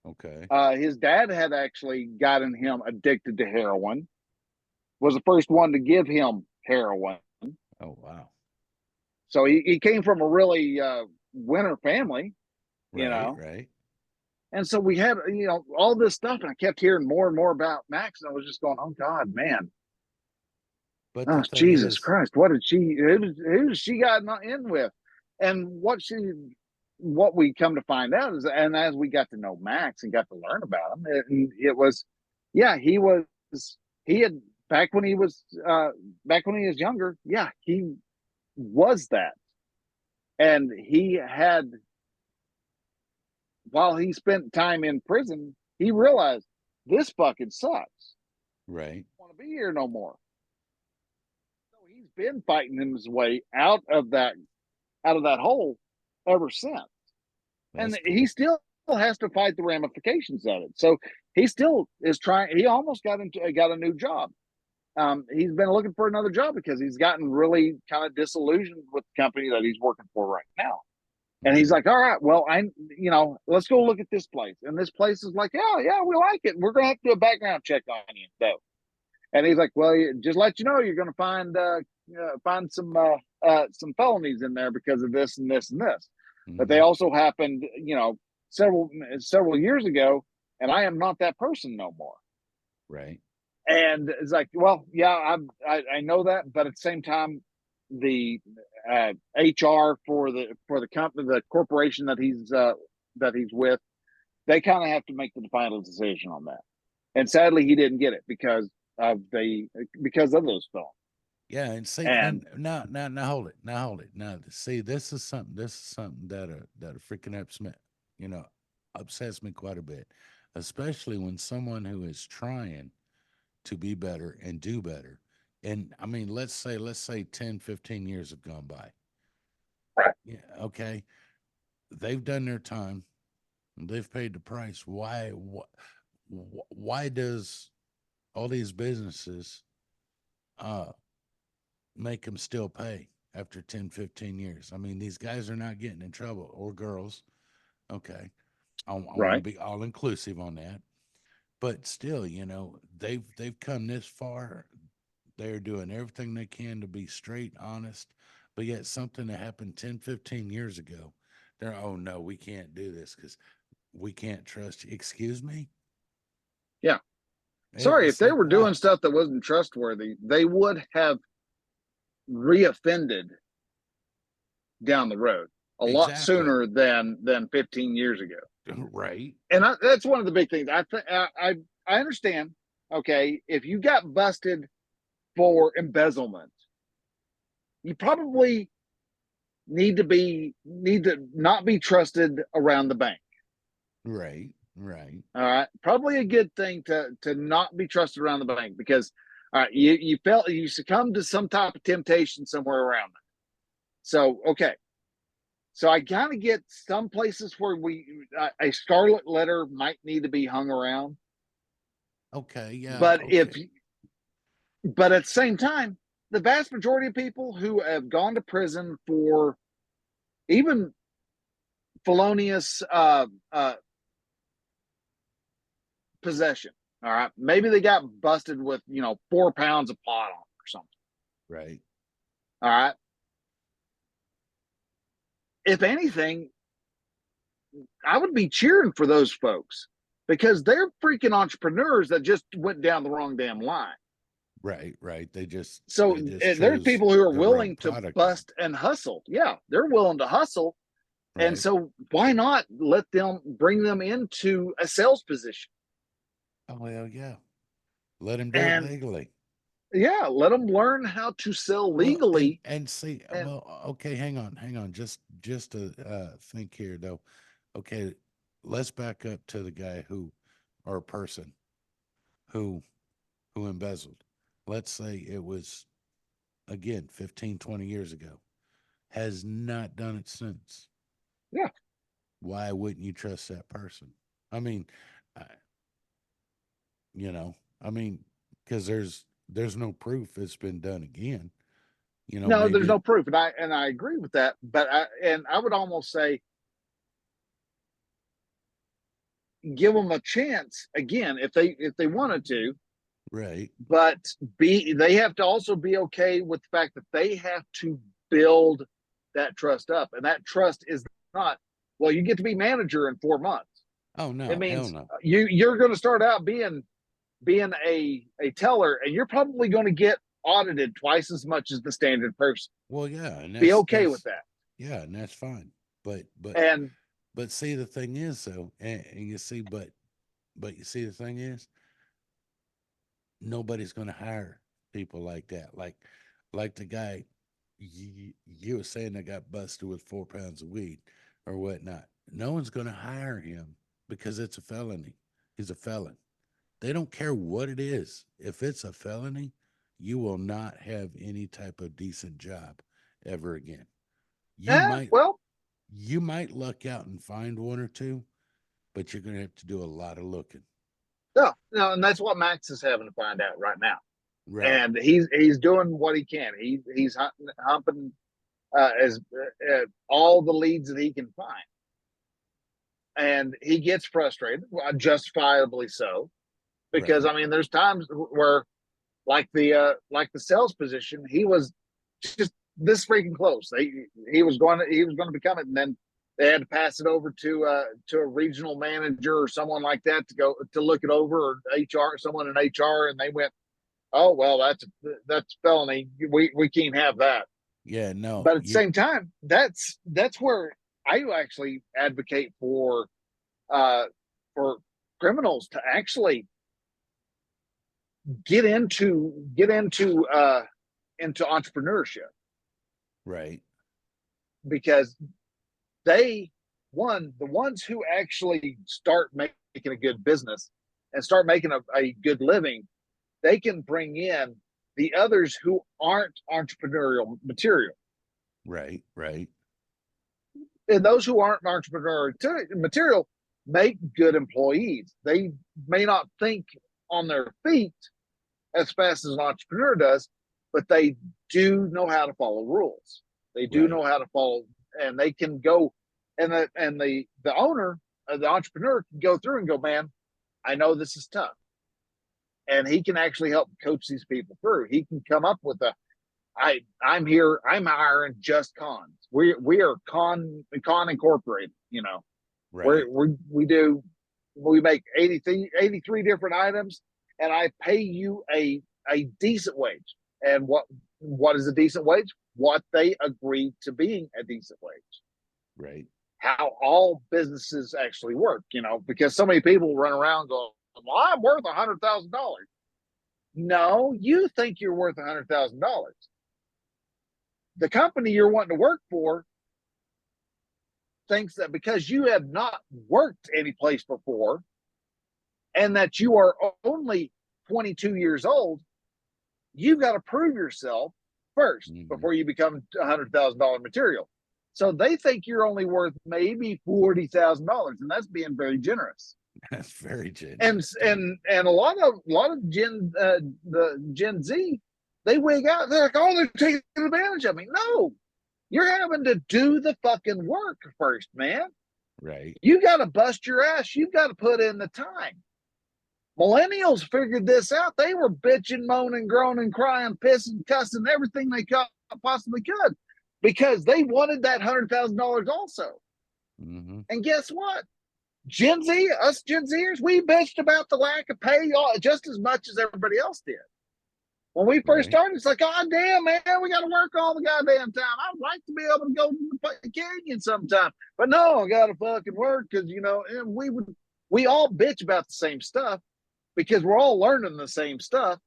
Okay. His dad had actually gotten him addicted to heroin. Was the first one to give him heroin. Oh wow. So he came from a really winner family, Right. And so we had all this stuff, and I kept hearing more and more about Max, and I was just going, "Oh God, man! But Oh the thing Jesus is, Christ! Who did she got in with?" And what we come to find out is, and as we got to know Max and got to learn about him, it was, yeah, he had back when he was younger, yeah, he was that, and he had, while he spent time in prison, he realized this fucking sucks. right. I don't want to be here no more. So he's been fighting his way out of that hole ever since. That's And cool. he still has to fight the ramifications of it. So he still is trying. He almost got a new job. He's been looking for another job because he's gotten really kind of disillusioned with the company that he's working for right now. And he's like, all right, well, let's go look at this place. And this place is like, yeah, we like it. We're going to have to do a background check on you, though. And he's like, well, just let you know, you're going to find some felonies in there because of this and this and this. But they also happened, several years ago, and I am not that person no more. Right. And it's like, well, yeah, I know that, but at the same time, the HR for the company, the corporation that he's with, they kind of have to make the final decision on that. And sadly, he didn't get it because of those films. Yeah, and see, And now hold it, now see, this is something that freaking upsets me quite a bit, especially when someone who is trying to be better and do better, and I mean, let's say 10, 15 years have gone by. Yeah, okay, they've done their time, they've paid the price. Why does all these businesses make them still pay after 10, 15 years? I mean, these guys are not getting in trouble, or girls. Okay. I want to be all inclusive on that. But still, they've come this far. They're doing everything they can to be straight, honest. But yet something that happened 10, 15 years ago, they're, oh no, we can't do this because we can't trust you. Excuse me? yeah, sorry, if It's they like, were doing stuff that wasn't trustworthy, they would have reoffended down the road a lot exactly. sooner than 15 years ago. Right. And that's one of the big things. I understand. Okay, if you got busted for embezzlement, you probably need to not be trusted around the bank. Right. Right. All right. Probably a good thing to not be trusted around the bank because all right, you succumbed to some type of temptation somewhere around that. So okay. So I kind of get some places where a scarlet letter might need to be hung around. Okay. Yeah. But Okay. but at the same time, the vast majority of people who have gone to prison for even felonious possession. All right. Maybe they got busted with, 4 pounds of pot on or something. Right. All right. If anything, I would be cheering for those folks because they're freaking entrepreneurs that just went down the wrong damn line. Right. Right. So they just there's chose people who are the wrong willing to product line. bust and hustle. Yeah, they're willing to hustle. And Right. so why not bring them into a sales position? Oh well, yeah. Let him do it And legally. yeah, let them learn how to sell Well, legally. and see, And well, okay, hang on, just to think here though. Okay, let's back up to the guy who, or person who, embezzled. Let's say it was again 15, 20 years ago. Has not done it since. yeah, Why wouldn't you trust that person? I mean, I, you know, I mean, because there's no proof it's been done again. no, there's Maybe no proof, and I agree with that. But I would almost say give them a chance again if they wanted to, right, but they have to also be okay with the fact that they have to build that trust up, and that trust is not well. You get to be manager in 4 months. oh It no, hell means no. you're going to start out being a teller, and you're probably going to get audited twice as much as the standard person. Well, yeah, and Be okay with that. yeah, and that's fine. But And see, the thing is, though, and you see, but you see, the thing is, nobody's going to hire people like that. Like the guy you were saying that got busted with 4 pounds of weed or whatnot. No one's going to hire him because it's a felony. He's a felon. They don't care what it is. If it's a felony, you will not have any type of decent job ever again. You might well, luck out and find one or two, but you're going to have to do a lot of looking. no, and that's what Max is having to find out right now. Right. And he's doing what he can. He's humping as all the leads that he can find, and he gets frustrated, justifiably so, because Right. I mean, there's times where like the sales position, he was just this freaking close. He was going to become it, and then they had to pass it over to a regional manager or someone like that to go to look it over, or someone in HR, and they went, oh well, that's felony. We can't have that. Yeah, no. But at the same time, that's where I actually advocate uh for criminals to actually get into entrepreneurship, right. because the ones who actually start making a good business and start making a good living, they can bring in the others who aren't entrepreneurial material. Right. Right. And those who aren't entrepreneurial material make good employees. They may not think on their feet as fast as an entrepreneur does, but they do know how to follow rules. They do Right. know how to follow, and they can go, and the owner, the entrepreneur, can go through and go, man, I know this is tough, and he can actually help coach these people through. He can come up with I'm here, I'm hiring just cons. We are con incorporated. Right. We make 83 different items, and I pay you a decent wage. And what is a decent wage? What they agree to being a decent wage. Right. How all businesses actually work, because so many people run around going, well, I'm worth $100,000. No, you think you're worth $100,000. the company you're wanting to work for thinks that because you have not worked any place before and that you are only 22 years old, you've got to prove yourself 1st before you become $100,000 material. So they think you're only worth maybe $40,000, and that's being very generous. That's very generous. And a lot of the Gen Z, they wig out. They're like, oh, they're taking advantage of me. No, you're having to do the fucking work first, man. Right. You got to bust your ass. You've got to put in the time. Millennials figured this out. They were bitching, moaning, groaning, crying, pissing, cussing, everything they possibly could because they wanted that $100,000 also. Mm-hmm. And guess what? Gen Z, us Gen Zers, we bitched about the lack of pay just as much as everybody else did. When we first started, it's like, God damn, man, we got to work all the goddamn time. I'd like to be able to go to the canyon sometime, but no, I got to fucking work because, you know, and we all bitch about the same stuff because we're all learning the same stuff.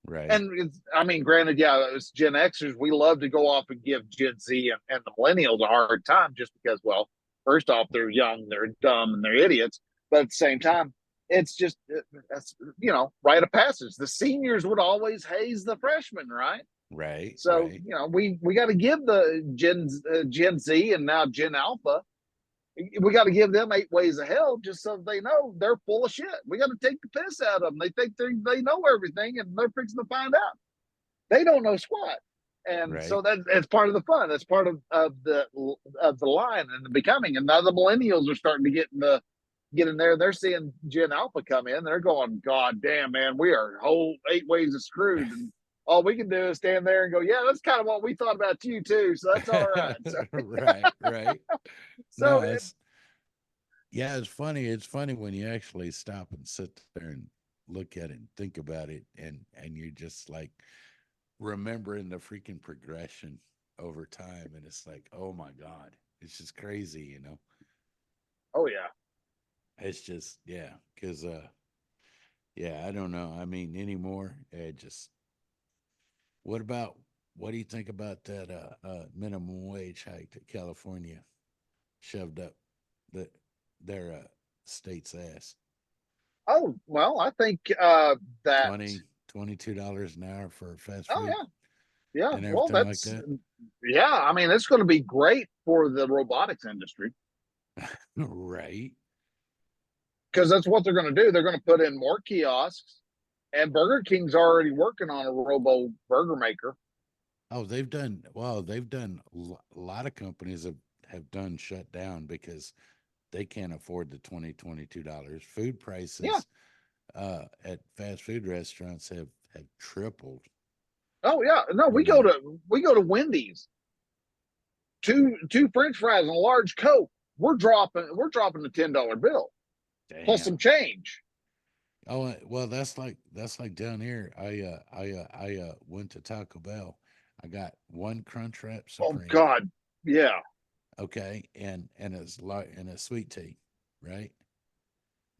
Right. And I mean, granted, yeah, it's Gen Xers. We love to go off and give Gen Z and the millennials a hard time just because, well, first off, they're young, they're dumb, and they're idiots. But at the same time, it's just, that's, you know, rite of passage. The seniors would always haze the freshmen, right? Right. So, right. you know, we got to give the Gen Z and now Gen Alpha, we got to give them 8 ways of hell just so they know they're full of shit. We got to take the piss out of them. They think they know everything, and they're fixing to find out they don't know squat. And so that's part of the fun. That's part of the line and the becoming. And now the millennials are starting to get in there. They're seeing Gen Alpha come in. They're going, God damn, man, we are whole 8 ways of screwed. And all we can do is stand there and go, yeah, that's kind of what we thought about you too. So that's all right. So, right. So no, yeah, it's funny. It's funny when you actually stop and sit there and look at it and think about it, and you're just like remembering the freaking progression over time, and it's like, oh my God, it's just crazy, you know. Oh yeah. It's just, yeah, because yeah, I don't know. I mean, anymore, what do you think about that minimum wage hike that California shoved up their state's ass? Oh, well, I think that $22 an hour for fast food. Oh yeah. And Well, everything that's like that. yeah, I mean, it's going to be great for the robotics industry Right. because that's what they're going to do. They're going to put in more kiosks, and Burger King's already working on a robo burger maker. Oh, they've done a lot of companies have done shut down because they can't afford the $22. Food prices at fast food restaurants have tripled. Oh yeah, no, we go to Wendy's. Two French fries and a large Coke. We're dropping the $10 bill plus some change. Oh well, that's like down here. I went to Taco Bell. I got one Crunchwrap Supreme. Oh God, yeah. Okay, and it's like and a sweet tea, right?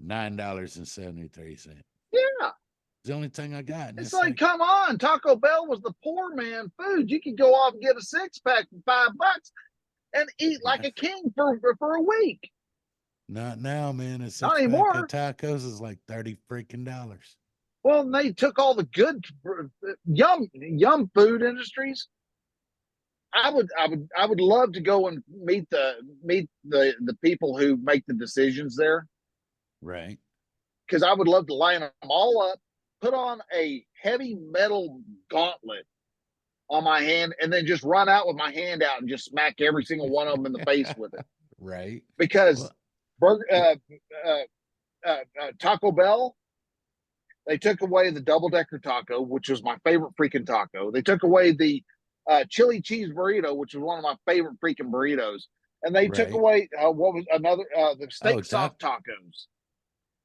$9.73. Yeah. It's the only thing I got. It's like, come on, Taco Bell was the poor man food. You could go off and get a 6-pack for $5 and eat like a king for a week. Not now, man. A 6-pack Not anymore. of tacos is like $30 freaking dollars. Well, and they took all the good yum food industries. I would love to go and meet the people who make the decisions there. Right. Because I would love to line them all up, put on a heavy metal gauntlet on my hand, and then just run out with my hand out and just smack every single one of them in the face with it. Right. Because Taco Bell, they took away the double-decker taco, which was my favorite freaking taco. They took away the chili cheese burrito, which was one of my favorite freaking burritos. And they took away what was another the steak soft tacos.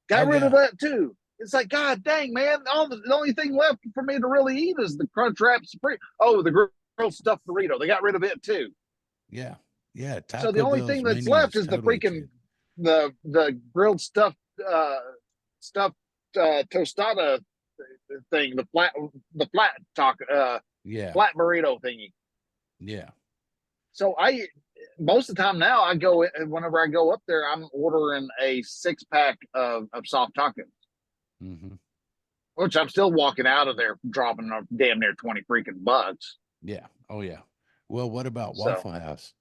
Got rid of that too. It's like, God dang, man! The only thing left for me to really eat is the Crunchwrap Supreme. Oh, the grilled stuffed burrito. They got rid of it too. Yeah, yeah. So the only thing that's left is the freaking the grilled stuffed tostada thing, the flat taco, flat burrito thingy. Yeah. So most of the time now whenever I go up there, I'm ordering a 6-pack of soft tacos, Hmm. which I'm still walking out of there dropping off damn near 20 freaking bucks. Yeah. Oh yeah. Well, what about So Waffle House?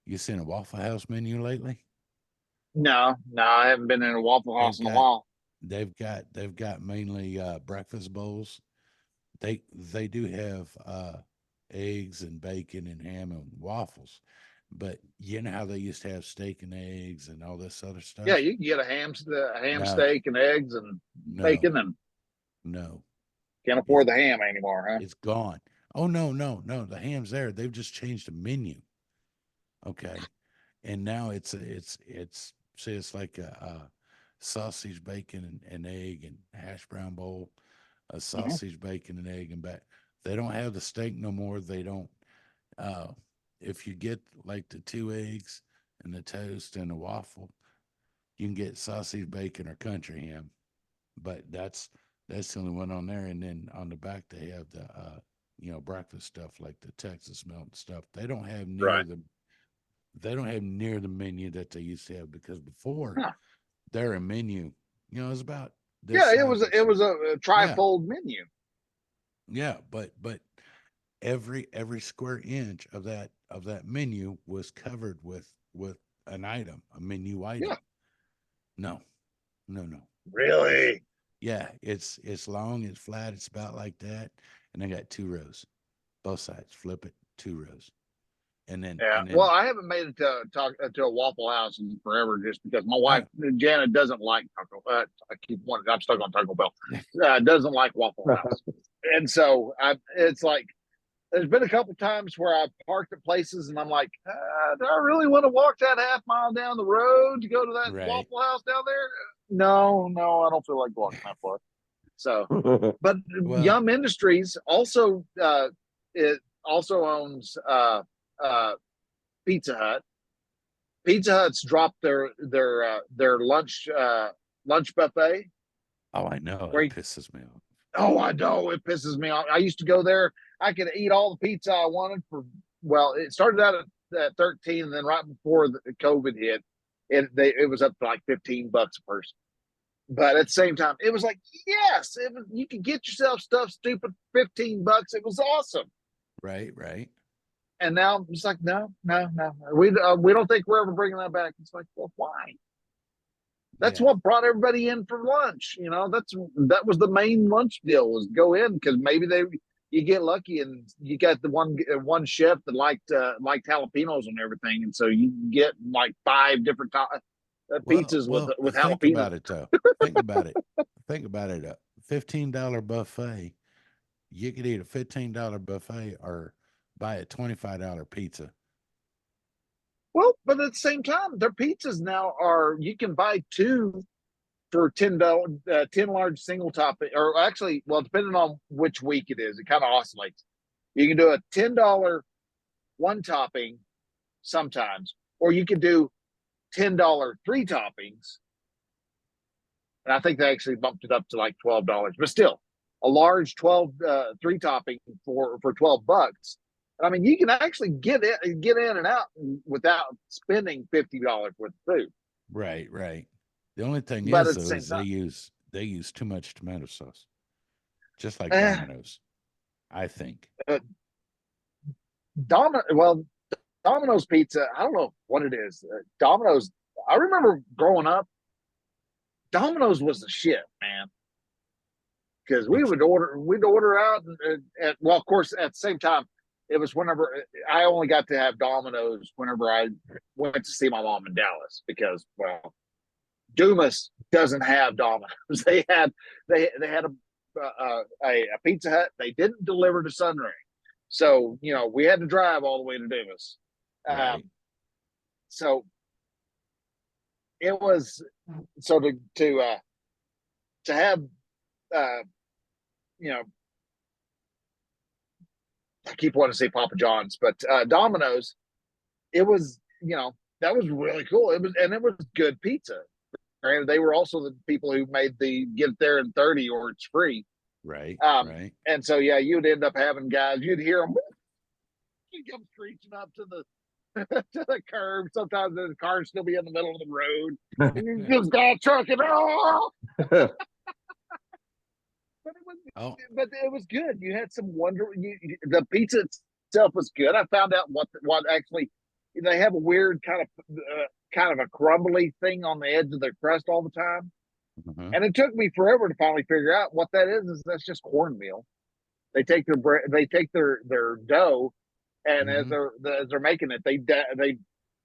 You seen a Waffle House menu lately? no, I haven't been in a Waffle They've House in a got while. they've got mainly breakfast bowls. They do have eggs and bacon and ham and waffles, but you know how they used to have steak and eggs and all this other Yeah, stuff? you can get a ham No, steak and eggs and no, bacon, and no. can't It's afford the ham anymore, huh? it's gone. Oh no, no, no. The ham's there. They've just changed the menu. Okay. And now it's say it's like a sausage, bacon, and egg and hash brown bowl, a Mhm. sausage, bacon, and egg and back. They don't have the steak no more. They don't. Uh, if you get like the 2 eggs and the toast and a waffle, you can get sausage, bacon, or country ham. But that's the only one on there. And then on the back they have the breakfast stuff like the Texas melt and stuff. Right. They don't have near the menu that they used to have because before Huh. their menu, it was about this Yeah, it size was or it so. was a Yeah, trifold menu. yeah, but every square inch of that menu was covered with an item, a menu item. Yeah, No, no, no. It's really. yeah, it's long, it's flat, it's about like that, and I got 2 rows, both sides. Flip it, 2 rows, and then Yeah. and Well, then I haven't made it to a Waffle House in forever, just because my wife oh, Janet doesn't like Taco. I keep wanting. I'm stuck on Taco Bell. Doesn't like Waffle House, and so it's like there's been a couple times where I've parked at places and I'm like, do I really want to walk that half-mile down the road to go to that right, Waffle House down there? No, I don't feel like walking that far. So, but well, Yum Industries also it also owns uh, Pizza Hut. Pizza Hut's dropped their lunch buffet. oh, I know Where it you, pisses me off. oh, I know it pisses me off. I used to go there. I could eat all the pizza I wanted for. Well, it started out at 13, and then right before the COVID hit, it was up to like $15 a person. But at the same time, it was like, yes, you could get yourself stuff stupid $15. It was awesome. Right, right. And now it's like, no. We don't think we're ever bringing that back. It's like, well, why? That's Yeah. what brought everybody in for lunch. That was the main lunch deal, was go in because maybe you get lucky and you got the one chef that liked jalapenos and everything, and so you get like 5 different Well, pizzas well, with think jalapeno. about it though. Think about it. Think about it. A $15 buffet. You could eat a $15 buffet or buy a $25 pizza. Well, but at the same time, their pizzas now are you can buy two for $10, 10 large single topping, or actually, well, depending on which week it is, it kind of oscillates. You can do a $10 one topping sometimes, or you can do $10 three toppings. And I think they actually bumped it up to like $12, but still a large 12 three topping for $12. I mean, you can actually get in and out without spending $50 worth of food. Right, right. The only thing But is at the though same is time, they use too much tomato sauce. Just like eh, Domino's, I think. uh, Domino's pizza. I don't know what it is. Domino's. I remember growing up, Domino's was the shit, man. Because Which we'd order out, well, of course, at the same time, it was whenever I only got to have Domino's whenever I went to see my mom in Dallas, because well, Dumas doesn't have Domino's. They had a Pizza Hut. They didn't deliver to Sunring, so we had to drive all the way to Dumas. right. So it was so to have uh, you know I keep wanting to say Papa John's, but Domino's, it was that was really cool. It was good pizza. And they were also the people who made the get it there in 30 or it's free. Right, Um, right. and so yeah, you'd end up having guys. You'd hear them He comes screeching up to the to the curb. Sometimes the car still be in the middle of the road. And he just got trucking. Oh! Oh, But it was good. You had some the pizza itself was good. I found out what actually they have a weird kind of a crumbly thing on the edge of their crust all the time, and it took me forever to finally figure out what that is. Is that's just cornmeal. They take their their dough, and Mhm. as they're making it, they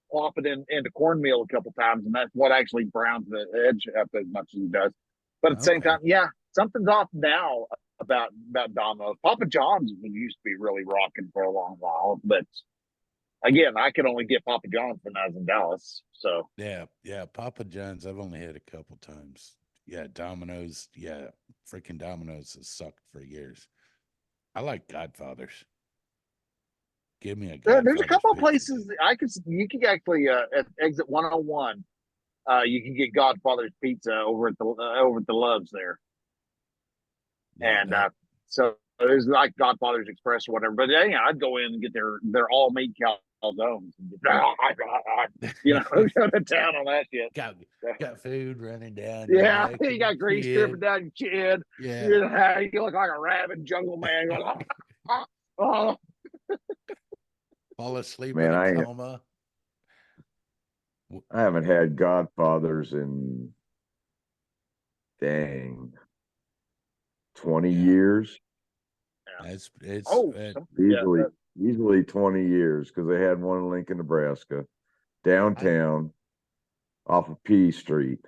plop it into cornmeal a couple times, and that's what actually browns the edge up as much as it does. But at the same Okay. time, yeah, something's off now about Domino's. Papa John's used to be really rocking for a long while, but again, I could only get Papa John's when I was in Dallas. So Yeah, yeah. Papa John's, I've only had a couple times. Yeah, Domino's. Yeah, freaking Domino's has sucked for years. I like Godfather's. Give me a there's a Godfather's couple of pizza. places you can actually at exit 101. You can get Godfather's Pizza over at the Loves there. Yeah, And so it was like Godfather's Express or whatever. But yeah, I'd go in and get their all meat calzones. You know, go to town on that shit. got food running down your Yeah, neck you and got grease dripping chin. down your chin. Yeah. You look like a rabid jungle man. Going, oh, Fall asleep in Man, a coma. I haven't had Godfathers in dang 20 Yeah. years. It's oh, Easily 20 years because they had one in Lincoln, Nebraska, downtown off of P Street.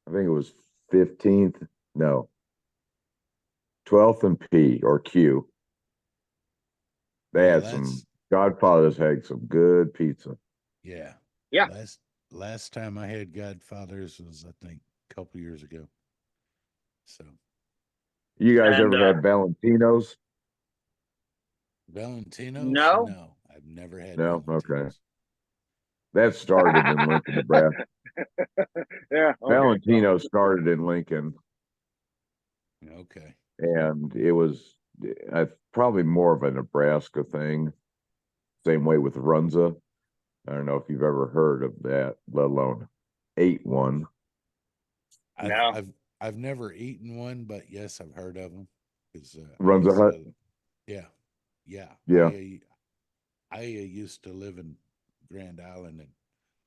I think it was 15th, no, 12th and P or Q. They Well, had some Godfathers had some good pizza. yeah. yeah. Last time I had Godfathers was I think a couple years ago. So You guys And, ever had Valentino's? Valentino's? no. No, I've never had No? Okay. Valentino's. That started in Lincoln, Nebraska. Yeah. Okay, Valentino started in Lincoln, Okay. and it was probably more of a Nebraska thing. Same way with Runza. I don't know if you've ever heard of that, let alone ate one. No. I've never eaten one, but yes, I've heard of them. Runza Hut? Yeah, yeah. Yeah. I used to live in Grand Island and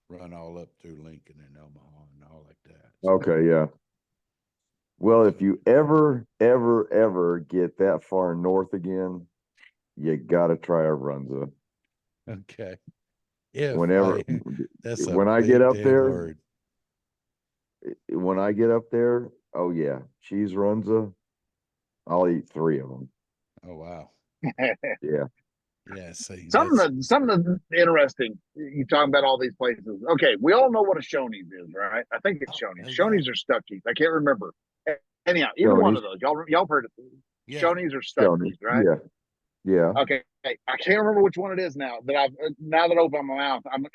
run all up through Lincoln and Omaha and all like that. So, Okay, yeah. Well, if you ever get that far north again, you gotta try a Runza. okay. If Whenever that's a when I get up big there, word. oh yeah, cheese Runza, I'll eat 3 of them. Oh wow. Yeah. Yeah. See, Some of the interesting. You talking about all these places. Okay, we all know what a Shoney's is, right? I think it's Shoney's. yeah. Shoney's or Stuckey's. I can't remember. Anyhow, either one of those. Y'all heard it. Yeah. Shoney's or Shoney's, Stuckey's, right? yeah. Yeah. Okay, I can't remember which one it is now. That I open my mouth, I'm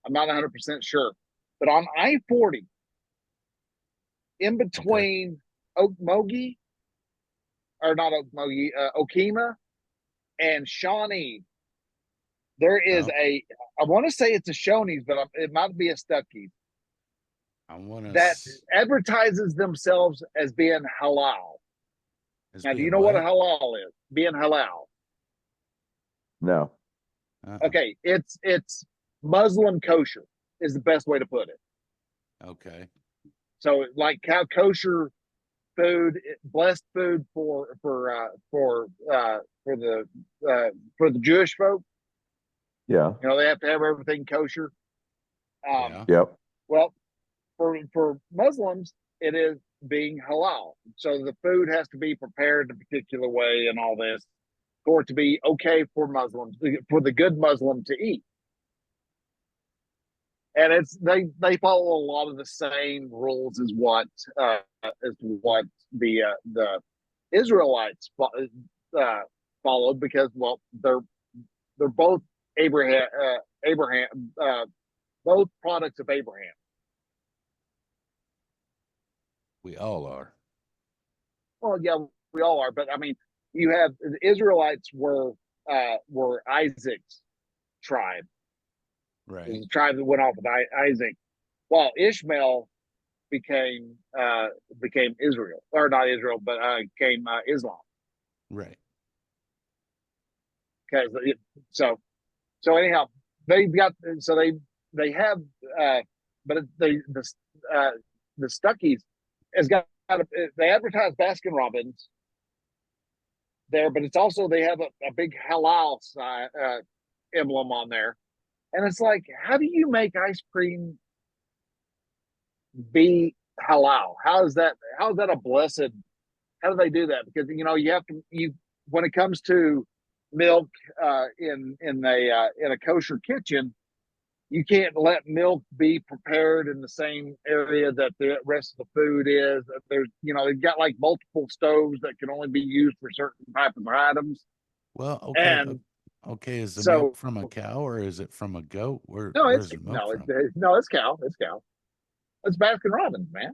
not 100% sure. But on I-40, in between Okmulgee, or not Okmulgee, Okemah and Shawnee, there is I want to say it's a Shoney's, but it might be a Stuckey's that advertises themselves as being halal. Now, do you know what a halal is? Being halal. No. Okay, it's Muslim kosher is the best way to put it. Okay. So, like how kosher food, blessed food for the Jewish folk. Yeah. You know, they have to have everything kosher. Yeah. Yep. Well, for Muslims, it is being halal. So the food has to be prepared a particular way and all this for it to be okay for Muslims, for the good Muslim to eat. And they follow a lot of the same rules as what the Israelites followed, because they're both Abraham both products of Abraham. We all are. Well, yeah, we all are, but I mean, you have the Israelites were Isaac's tribe. It was Right. a tribe that went off with Isaac, while Ishmael became Israel, or not Israel, but became Islam. Right. Because so anyhow, they've got so they have but the Stuckies has got they advertise Baskin Robbins there, but it's also they have a big halal emblem on there, and it's like, how do you make ice cream be halal? How's that a blessed? How do they do that? Because you have to when it comes to milk in a kosher kitchen, you can't let milk be prepared in the same area that the rest of the food is. There's they've got like multiple stoves that can only be used for certain types of items. Well, okay. And Okay. Is the milk so from a cow or is it from a goat? no, Where's the milk from? it's cow. It's cow. It's Baskin Robbins, man.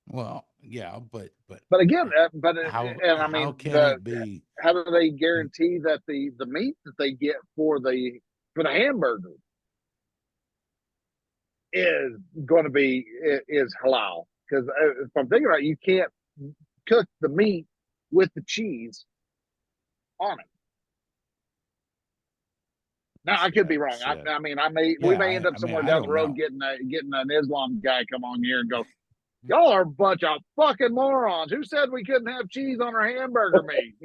Well, yeah, but But again, and I how mean can it be? how do they guarantee that the meat that they get for the hamburger is going to be is halal? Because if I'm thinking about it, you can't cook the meat with the cheese on it. Now I could be wrong. Shit. I mean, we Yeah, may end up I mean, somewhere I down the don't road know. getting an Islam guy come on here and go, y'all are a bunch of fucking morons. Who said we couldn't have cheese on our hamburger meat?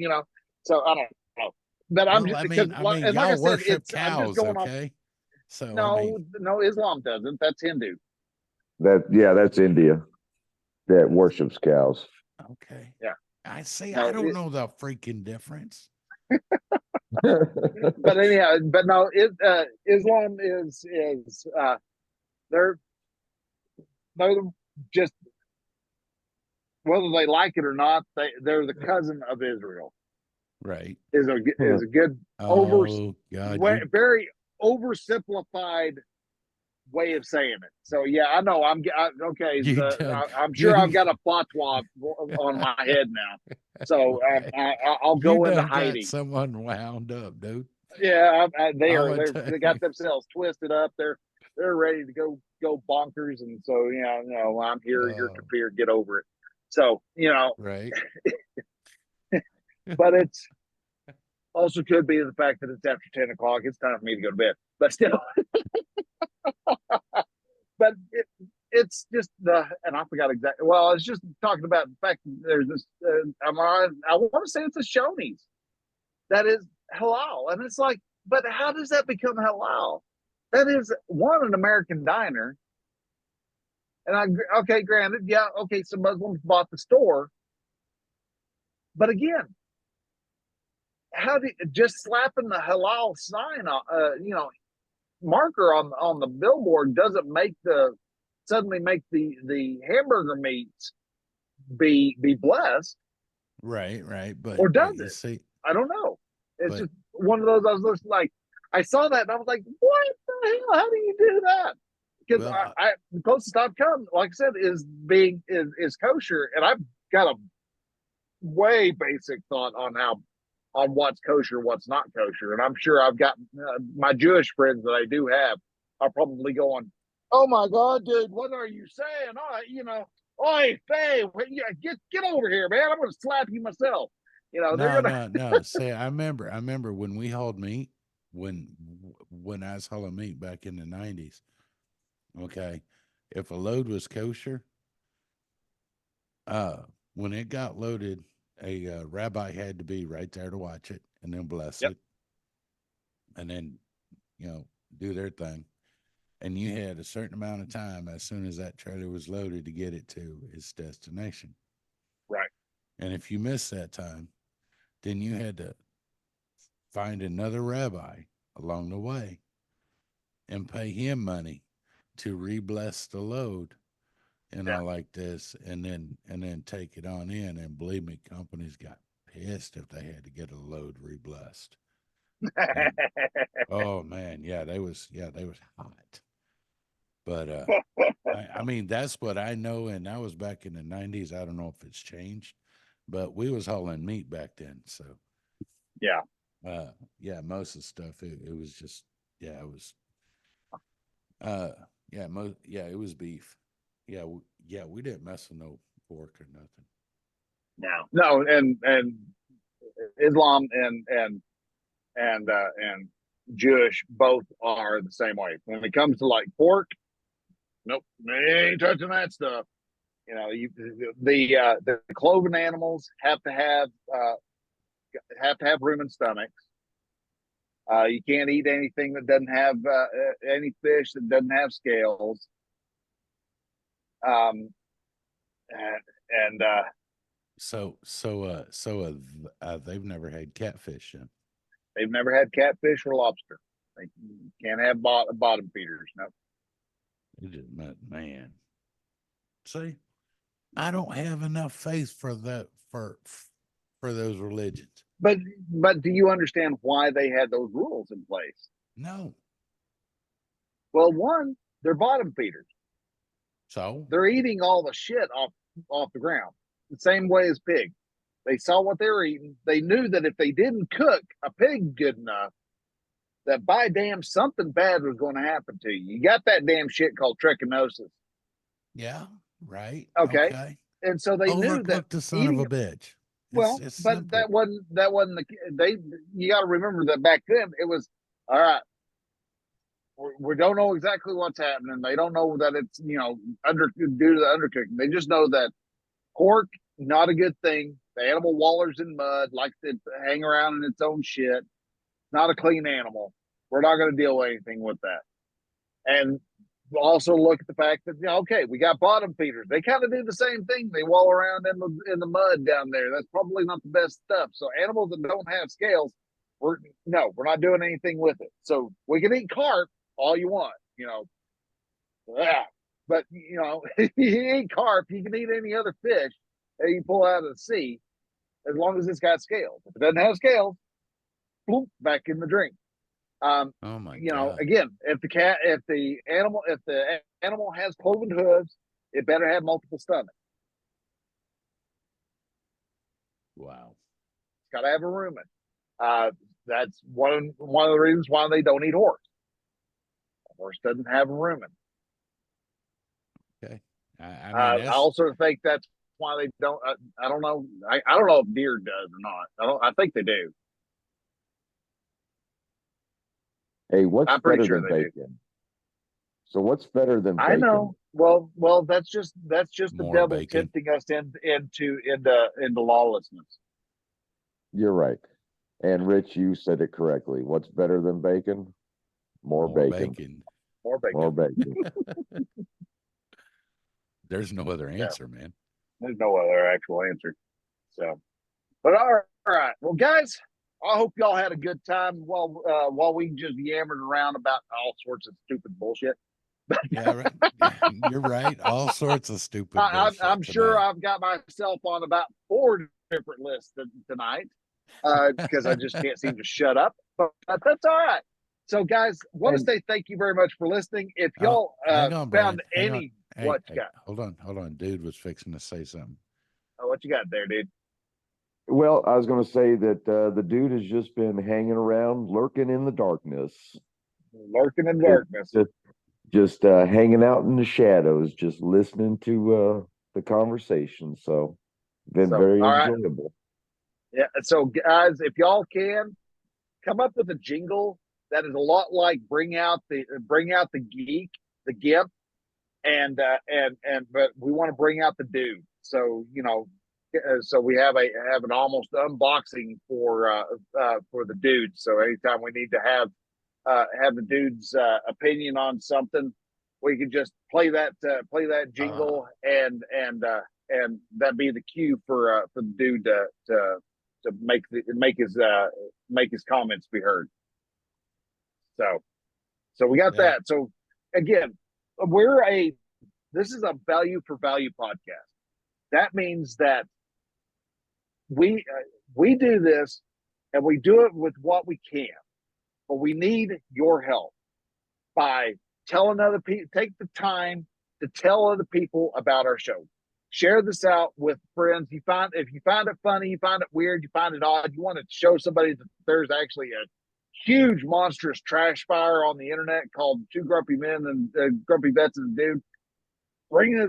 So I don't know. But I'm Well, just because, I mean, and like I y'all said, worship I'm just cows, going off. okay? So I No, mean, no, Islam doesn't. That's Hindu. That's India that worships cows. okay. Yeah. I say No, I don't know the freaking difference. but anyhow, but no, Islam is they're they're just whether they like it or not, they're the cousin of Israel. Right. Is a good Oh God, very oversimplified way of saying it. So yeah, I know okay. you done I'm sure I've you got a fatwa on my head now. So right. I'll You go into done got hiding. someone wound up, dude. Yeah, I'm gonna tell they you. got themselves twisted up. They're ready to go bonkers, and so I'm here. You're Kafir. Get over it. So Right. but it's also could be the fact that it's after 10 o'clock. It's time for me to go to bed. But still, but it's just and I forgot exactly. Well, I was just talking about the fact that there's this. I want to say it's a Shoney's that is halal, and it's like, but how does that become halal? That is an American diner, and okay, granted, yeah, okay, some Muslims bought the store, but again, how do just slapping the halal sign marker on the billboard doesn't suddenly make the hamburger meats be blessed, Right. But or does you it? see, I don't know. It's but just one of those. I was just like, I saw that and I was like, what the hell? How do you do that? Because well, I the closest I've come, like I said, is kosher, and I've got a way basic thought on what's kosher, what's not kosher, and I'm sure I've got my Jewish friends that I do have are probably going, "Oh my God, dude, what are you saying? Oi, Faye, get over here, man! I'm going to slap you myself." They're gonna. no. Say, I remember when we hauled meat, when I was hauling meat back in the 90s. Okay, if a load was kosher, when it got loaded, a rabbi had to be right there to watch it and then bless Yep. it, and then do their thing. And you had a certain amount of time as soon as that trailer was loaded to get it to its destination. Right. And if you missed that time, then you had to find another rabbi along the way and pay him money to re-bless the load Yeah. like this, and then take it on in. And believe me, companies got pissed if they had to get a load re-blessed. And, oh man, they was hot. But I mean, that's what I know, and that was back in the 90s. I don't know if it's changed, but we was hauling meat back then. So Yeah. yeah, most of the stuff, it was just, yeah, it was, yeah, it was beef. Yeah. We didn't mess with no pork or nothing. No, and Islam and Jewish both are the same way. When it comes to like pork, nope, they ain't touching that stuff. You know, the cloven animals have to have rumen stomachs. You can't eat anything that doesn't have any fish that doesn't have scales. Um, and They've never had catfish then. they've never had catfish or lobster. They can't have bottom feeders. No. It just man. See, I don't have enough faith for that for those religions. But do you understand why they had those rules in place? No. Well, one, they're bottom feeders. So They're eating all the shit off the ground, the same way as pigs. They saw what they were eating. They knew that if they didn't cook a pig good enough, that by damn something bad was going to happen to you. You got that damn shit called trichinosis. yeah, right. Okay. And so they knew that Overcooked the son of a bitch. Well, It's but simple. that wasn't you got to remember that back then it was all right. We don't know exactly what's happening. They don't know that it's due to the undercooking. They just know that pork not a good thing. The animal wallers in mud, likes to hang around in its own shit. Not a clean animal. We're not going to deal with anything with that. And also look at the fact that okay, we got bottom feeders. They kind of do the same thing. They wall around in the mud down there. That's probably not the best stuff. So animals that don't have scales, we're not doing anything with it. So we can eat carp all you want, yeah. But if you eat carp, you can eat any other fish that you pull out of the sea, as long as it's got scales. If it doesn't have scales, bloop, back in the drink. Oh my God. Again, if the animal has cloven hooves, it better have multiple stomachs. Wow. It's got to have a rumen. That's one of the reasons why they don't eat horse. A horse doesn't have a rumen. Okay. I also think that's why they don't. I don't know. I don't know if deer does or not. I think they do. Hey, what's I'm pretty better sure than they do. bacon? So what's better than bacon? I know. Well, that's just the More devil bacon. tempting us into lawlessness. You're right. And Rich, you said it correctly. What's better than bacon? More bacon. More bacon. More bacon. There's no other answer, man. There's no other actual answer. So, but all right. Well, guys, I hope y'all had a good time while we just yammered around about all sorts of stupid bullshit. Yeah, right. Yeah, you're right. All sorts of stupid bullshit. I'm sure tonight. I've got myself on about 4 different lists tonight because I just can't seem to shut up. But that's all right. So, guys, want to say thank you very much for listening. If y'all hang on, Brian. found any, what you got? Hold on. Dude was fixing to say something. Oh, what you got there, dude? Well, I was going to say that the dude has just been hanging around, lurking in the darkness. Lurking in darkness. Just hanging out in the shadows, just listening to the conversation. So, been very enjoyable. Yeah. So, guys, if y'all can come up with a jingle that is a lot like bring out the geek, the gimp, and but we want to bring out the dude. So so we have an almost unboxing for the dude. So anytime we need to have the dude's opinion on something, we can just play that jingle and that be the cue for the dude to make his comments be heard. So we got that. So again, this is a value for value podcast. That means that we do this and we do it with what we can, but we need your help by telling other people. Take the time to tell other people about our show. Share this out with friends. If you find it funny, you find it weird, you find it odd, you want to show somebody that there's actually a huge monstrous trash fire on the internet called Two Grumpy Men and Grumpy Vets and Dude. Bring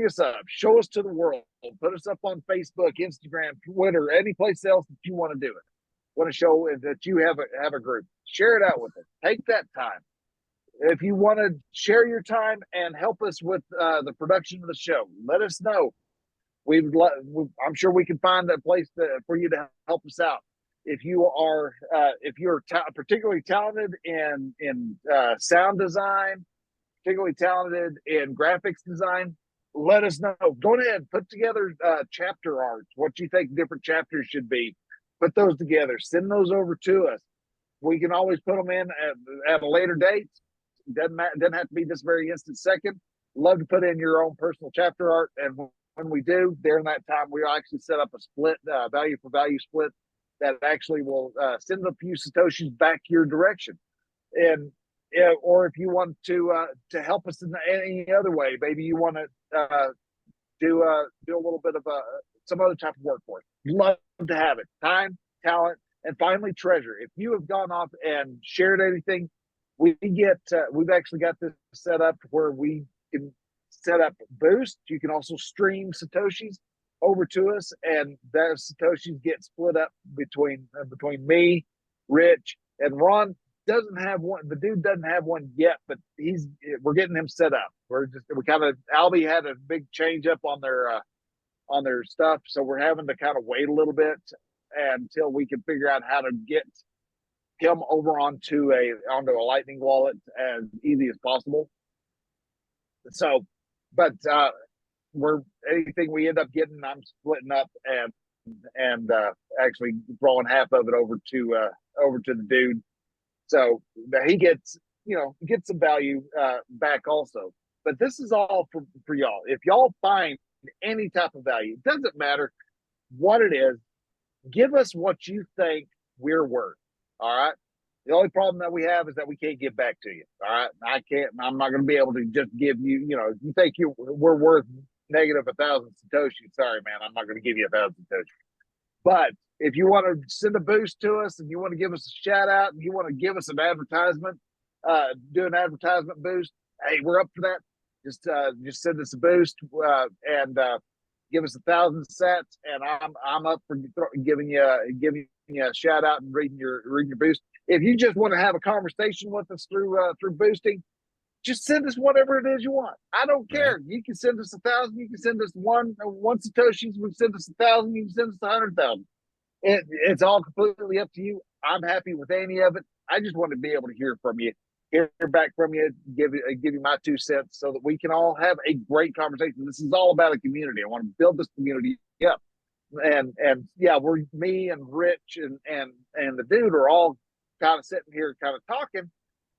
us up. Show us to the world. Put us up on Facebook, Instagram, Twitter, any place else that you want to do it. Want to show that you have a group. Share it out with us. Take that time. If you want to share your time and help us with the production of the show, let us know. I'm sure we can find a place for you to help us out. If you're particularly talented in sound design, particularly talented in graphics design, let us know. Go ahead, put together chapter arts, what you think different chapters should be. Put those together. Send those over to us. We can always put them in at a later date. Doesn't have to be this very instant second. Love to put in your own personal chapter art, and when we do, during that time, we'll actually set up a split, value for value split that actually will send a few Satoshis back your direction. And or if you want to help us in any other way, maybe you want to do a little bit of some other type of work for us. Love to have it. Time, talent, and finally treasure. If you have gone off and shared anything, we've actually got this set up where we can set up Boost. You can also stream Satoshis over to us, and those Satoshis get split up between me, Rich, and Ron. Doesn't have one. The dude doesn't have one yet, but we're getting him set up. Albie had a big change up on their stuff, so we're having to kind of wait a little bit until we can figure out how to get him over onto a Lightning wallet as easy as possible. So, but anything we end up getting, I'm splitting up and actually throwing half of it over to the dude. So he gets some value back also. But this is all for y'all. If y'all find any type of value, it doesn't matter what it is, give us what you think we're worth. All right. The only problem that we have is that we can't give back to you. All right. I'm not going to be able to just give you, if you think we're worth negative 1,000 Satoshi. Sorry, man. I'm not going to give you 1,000 Satoshi. But if you want to send a boost to us and you want to give us a shout out and you want to give us an advertisement, do an advertisement boost, hey, we're up for that. Just send us a boost and give us 1,000 sats, and I'm up for giving you a shout out and reading your boost. If you just want to have a conversation with us through boosting, just send us whatever it is you want. I don't care. Right. You can send us 1,000. You can send us one Satoshis. We send us 1,000. You can send us 100,000. It's all completely up to you. I'm happy with any of it. I just want to be able to hear from you, hear back from you, give you my 2 cents so that we can all have a great conversation. This is all about a community. I want to build this community up. And yeah, me and Rich and the dude are all kind of sitting here kind of talking.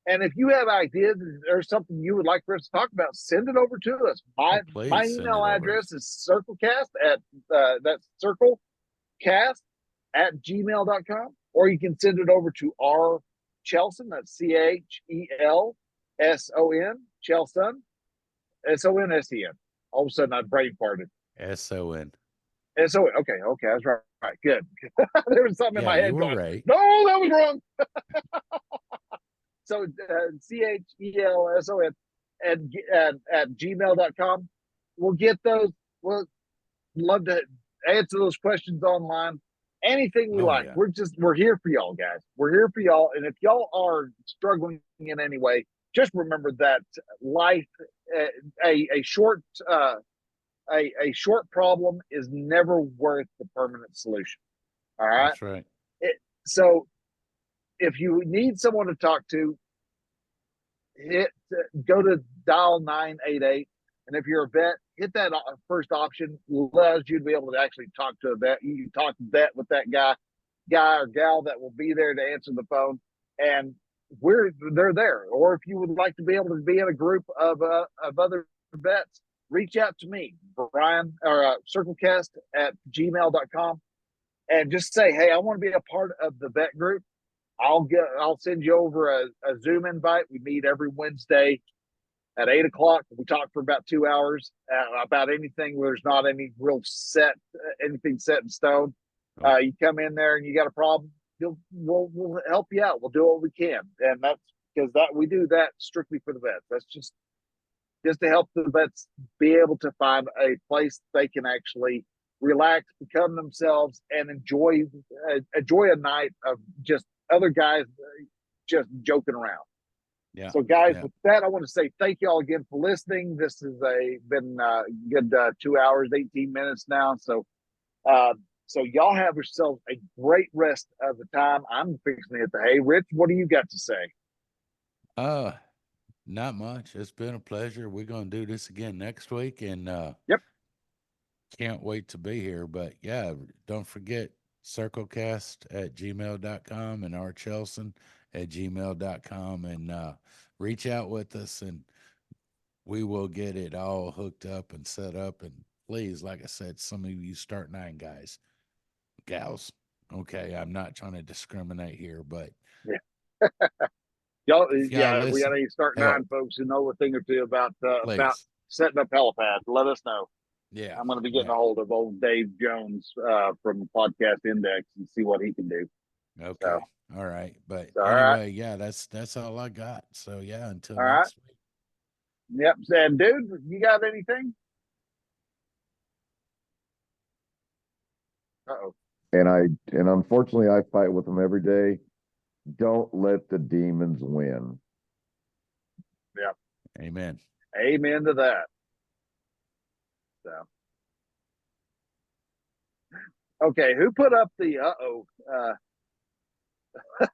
And if you have ideas or something you would like for us to talk about, send it over to us. My email address is circlecast that's circlecast@gmail.com, or you can send it over to R Chelson. That's CHELSON, Chelson, SONSEN. All of a sudden I brain farted. SON. SON. Okay, I was right. Good. There was something in my head going, right. No, that was wrong. So CHELSON at gmail.com. We'll get those. We'll love to answer those questions online. Anything you like. Yeah. We're here for y'all, guys. We're here for y'all. And if y'all are struggling in any way, just remember that life, a short problem is never worth the permanent solution. All right. That's right. So if you need someone to talk to, go to dial 988. And if you're a vet, hit that first option. Allows you to be able to actually talk to a vet. You can talk to vet with that guy or gal that will be there to answer the phone. And they're there. Or if you would like to be able to be in a group of other vets, reach out to me, Brian, or circlecast@gmail.com, and just say, hey, I want to be a part of the vet group. I'll send you over a Zoom invite. We meet every Wednesday At 8 o'clock, we talk for about 2 hours about anything. There's not any real anything set in stone. You come in there and you got a problem, we'll help you out. We'll do what we can, and that's because we do that strictly for the vets. That's just to help the vets be able to find a place they can actually relax, become themselves, and enjoy a night of just other guys just joking around. Yeah. So, guys, with that, I want to say thank you all again for listening. This has been a good 2 hours, 18 minutes now. So, y'all have yourselves a great rest of the time. I'm fixing to hit the hay. Rich, what do you got to say? Not much. It's been a pleasure. We're going to do this again next week, and Yep. Can't wait to be here. But yeah, don't forget circlecast@gmail.com and rchelson@gmail.com, and reach out with us, and we will get it all hooked up and set up. And please, like I said, some of you start 9 guys, gals. Okay, I'm not trying to discriminate here, but Y'all, if y'all yeah, we got listen, to start hell, 9 folks who know a thing or two about please. setting up helipads. Let us know. Yeah, I'm going to be getting a hold of old Dave Jones from Podcast Index and see what he can do. Okay. So, all right. But all anyway, right. yeah, that's all I got. So yeah, until All right. next week. Yep. And dude, you got anything? Uh-oh. And unfortunately I fight with them every day. Don't let the demons win. Yep. Amen. Amen to that. So, okay, who put up the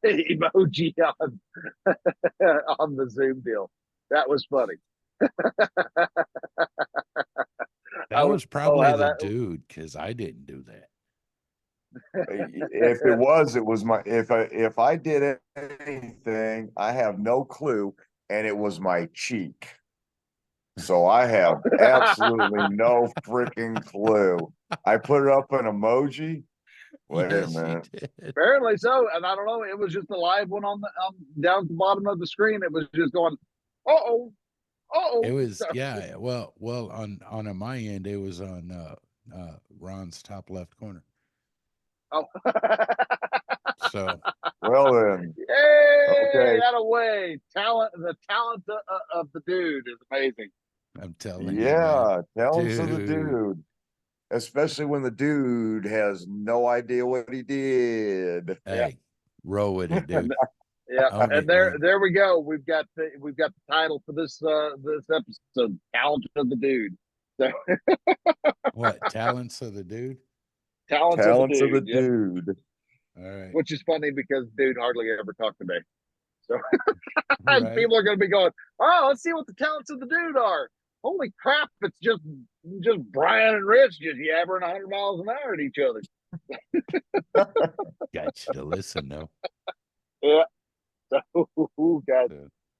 emoji on the Zoom deal? That was funny. That was probably the dude, because I didn't do that. If it was my if I did anything, I have no clue, and it was my cheek. So I have absolutely no freaking clue. I put it up an emoji. Wait a minute. Apparently so, and I don't know. It was just a live one on the down at the bottom of the screen. It was just going, uh-oh. It was well on my end, it was on Ron's top left corner. Oh. So well then, yay! okay. That away. The talent of the dude is amazing. I'm telling you, yeah, man. talents of the dude, especially when the dude has no idea what he did. Hey, roll with it, dude. Yeah, and there we go. We've got the title for this episode, "Talent of the Dude." So, what talents of the dude? Talents of the dude. All right. Which is funny because dude hardly ever talked to me. So right. People are going to be going, "Oh, let's see what the talents of the dude are." Holy crap! It's just Brian and Rich just yabbering 100 miles an hour at each other. Got you to listen, though. Yeah. So, guys.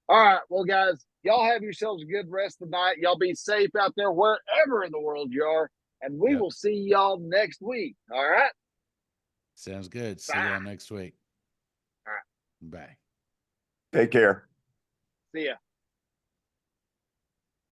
All right. Well, guys, y'all have yourselves a good rest of the night. Y'all be safe out there wherever in the world you are. And we will see y'all next week. All right. Sounds good. See y'all next week. All right. Bye. Take care. See ya.